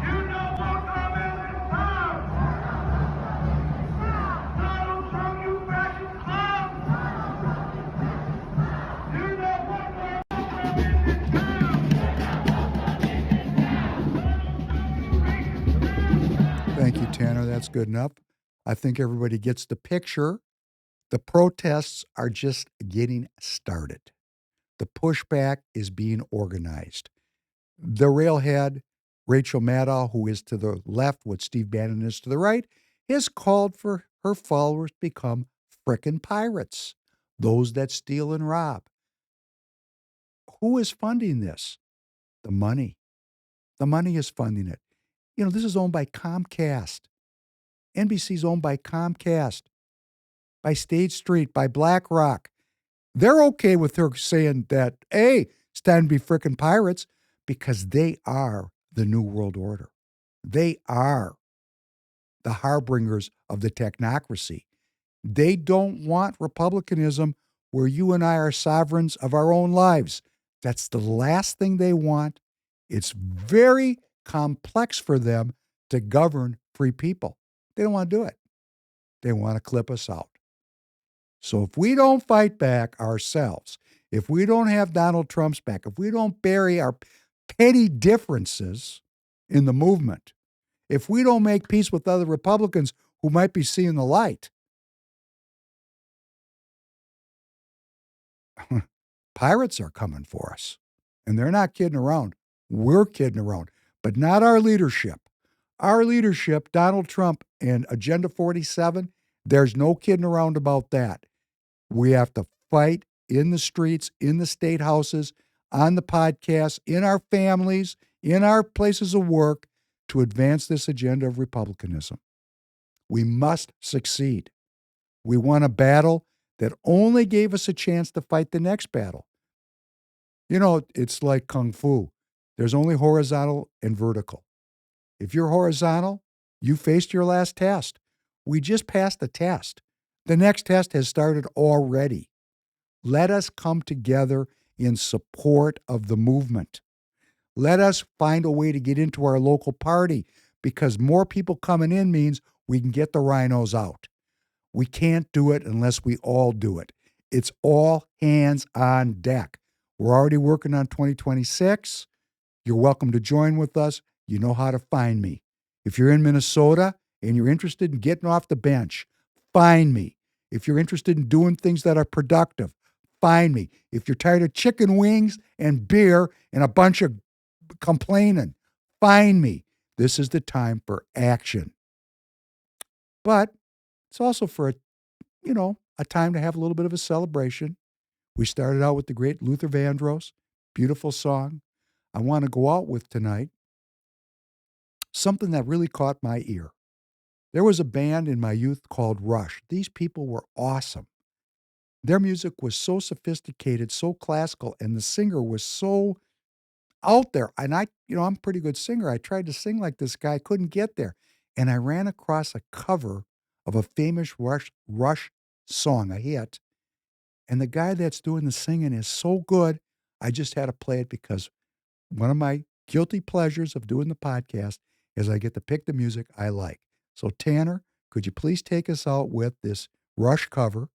You know what comment is time. Donald Trump, you fascist clown. You know what comment is time. Thank you, Tanner. That's good enough. I think everybody gets the picture. The protests are just getting started. The pushback is being organized. The railhead, Rachel Maddow, who is to the left, what Steve Bannon is to the right, has called for her followers to become frickin' pirates, those that steal and rob. Who is funding this? The money. The money is funding it. This is owned by Comcast. NBC is owned by Comcast, by State Street, by BlackRock. They're okay with her saying that, hey, it's time to be frickin' pirates because they are the New World Order. They are the harbingers of the technocracy. They don't want republicanism where you and I are sovereigns of our own lives. That's the last thing they want. It's very complex for them to govern free people. They don't want to do it. They want to clip us out. So if we don't fight back ourselves, if we don't have Donald Trump's back, if we don't bury our petty differences in the movement, if we don't make peace with other Republicans who might be seeing the light, pirates are coming for us. And they're not kidding around. We're kidding around, but not our leadership. Our leadership, Donald Trump and Agenda 47, there's no kidding around about that. We have to fight in the streets, in the state houses, on the podcasts, in our families, in our places of work to advance this agenda of republicanism. We must succeed. We won a battle that only gave us a chance to fight the next battle. It's like Kung Fu. There's only horizontal and vertical. If you're horizontal, you faced your last test. We just passed the test. The next test has started already. Let us come together in support of the movement. Let us find a way to get into our local party, because more people coming in means we can get the rhinos out. We can't do it unless we all do it. It's all hands on deck. We're already working on 2026. You're welcome to join with us. You know how to find me. If you're in Minnesota and you're interested in getting off the bench, find me. If you're interested in doing things that are productive, find me. If you're tired of chicken wings and beer and a bunch of complaining, find me. This is the time for action. But it's also for a time to have a little bit of a celebration. We started out with the great Luther Vandross, beautiful song. I want to go out with tonight something that really caught my ear. There was a band in my youth called Rush. These people were awesome. Their music was so sophisticated, so classical, and the singer was so out there. And I'm a pretty good singer. I tried to sing like this guy, couldn't get there. And I ran across a cover of a famous Rush song, a hit. And the guy that's doing the singing is so good, I just had to play it because one of my guilty pleasures of doing the podcast is I get to pick the music I like. So Tanner, could you please take us out with this Rush cover?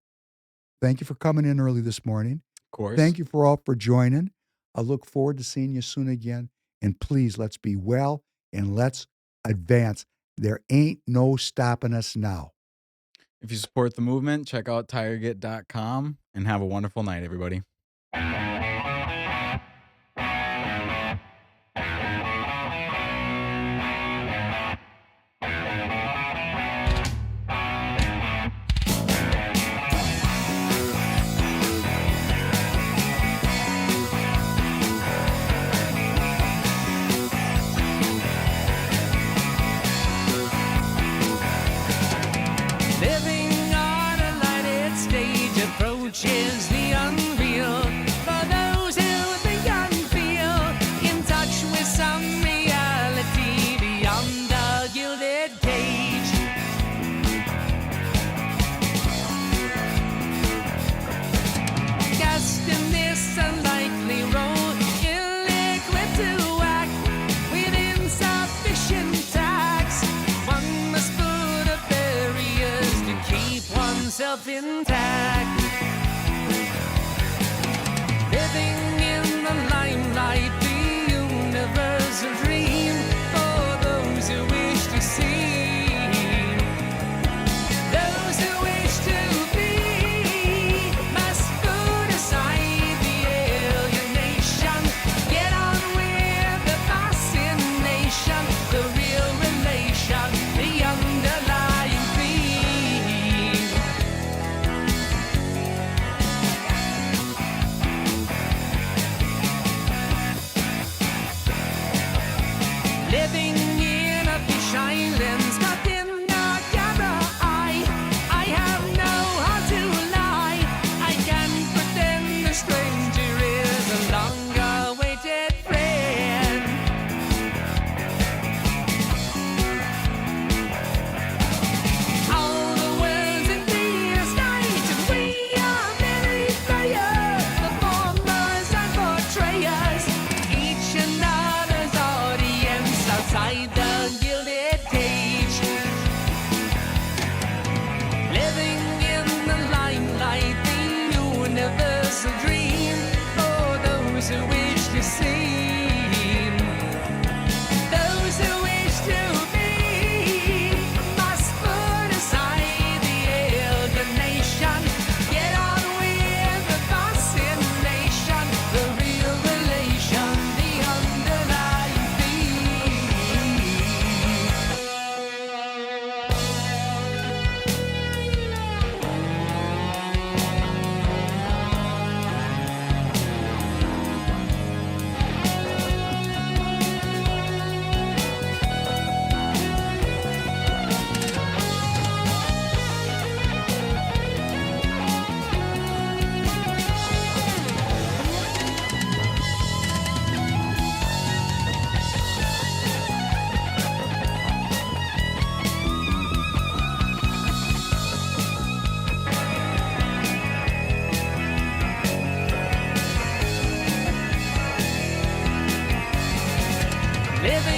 Thank you for coming in early this morning. Of course. Thank you for all for joining. I look forward to seeing you soon again. And please, let's be well and let's advance. There ain't no stopping us now. If you support the movement, check out tireget.com and have a wonderful night, everybody. Living on a lighted stage approaches the unreal. For those who think and feel in touch with some reality beyond the gilded cage. Cast in this unlikely role, ill-equipped to act with insufficient tax. One must put up barriers to keep oneself intact. Living in the limelight, the universal dream for those who wish to see. Those who wish to be must put aside the alienation. Get on with the fascination, the real relation, the underlying theme. living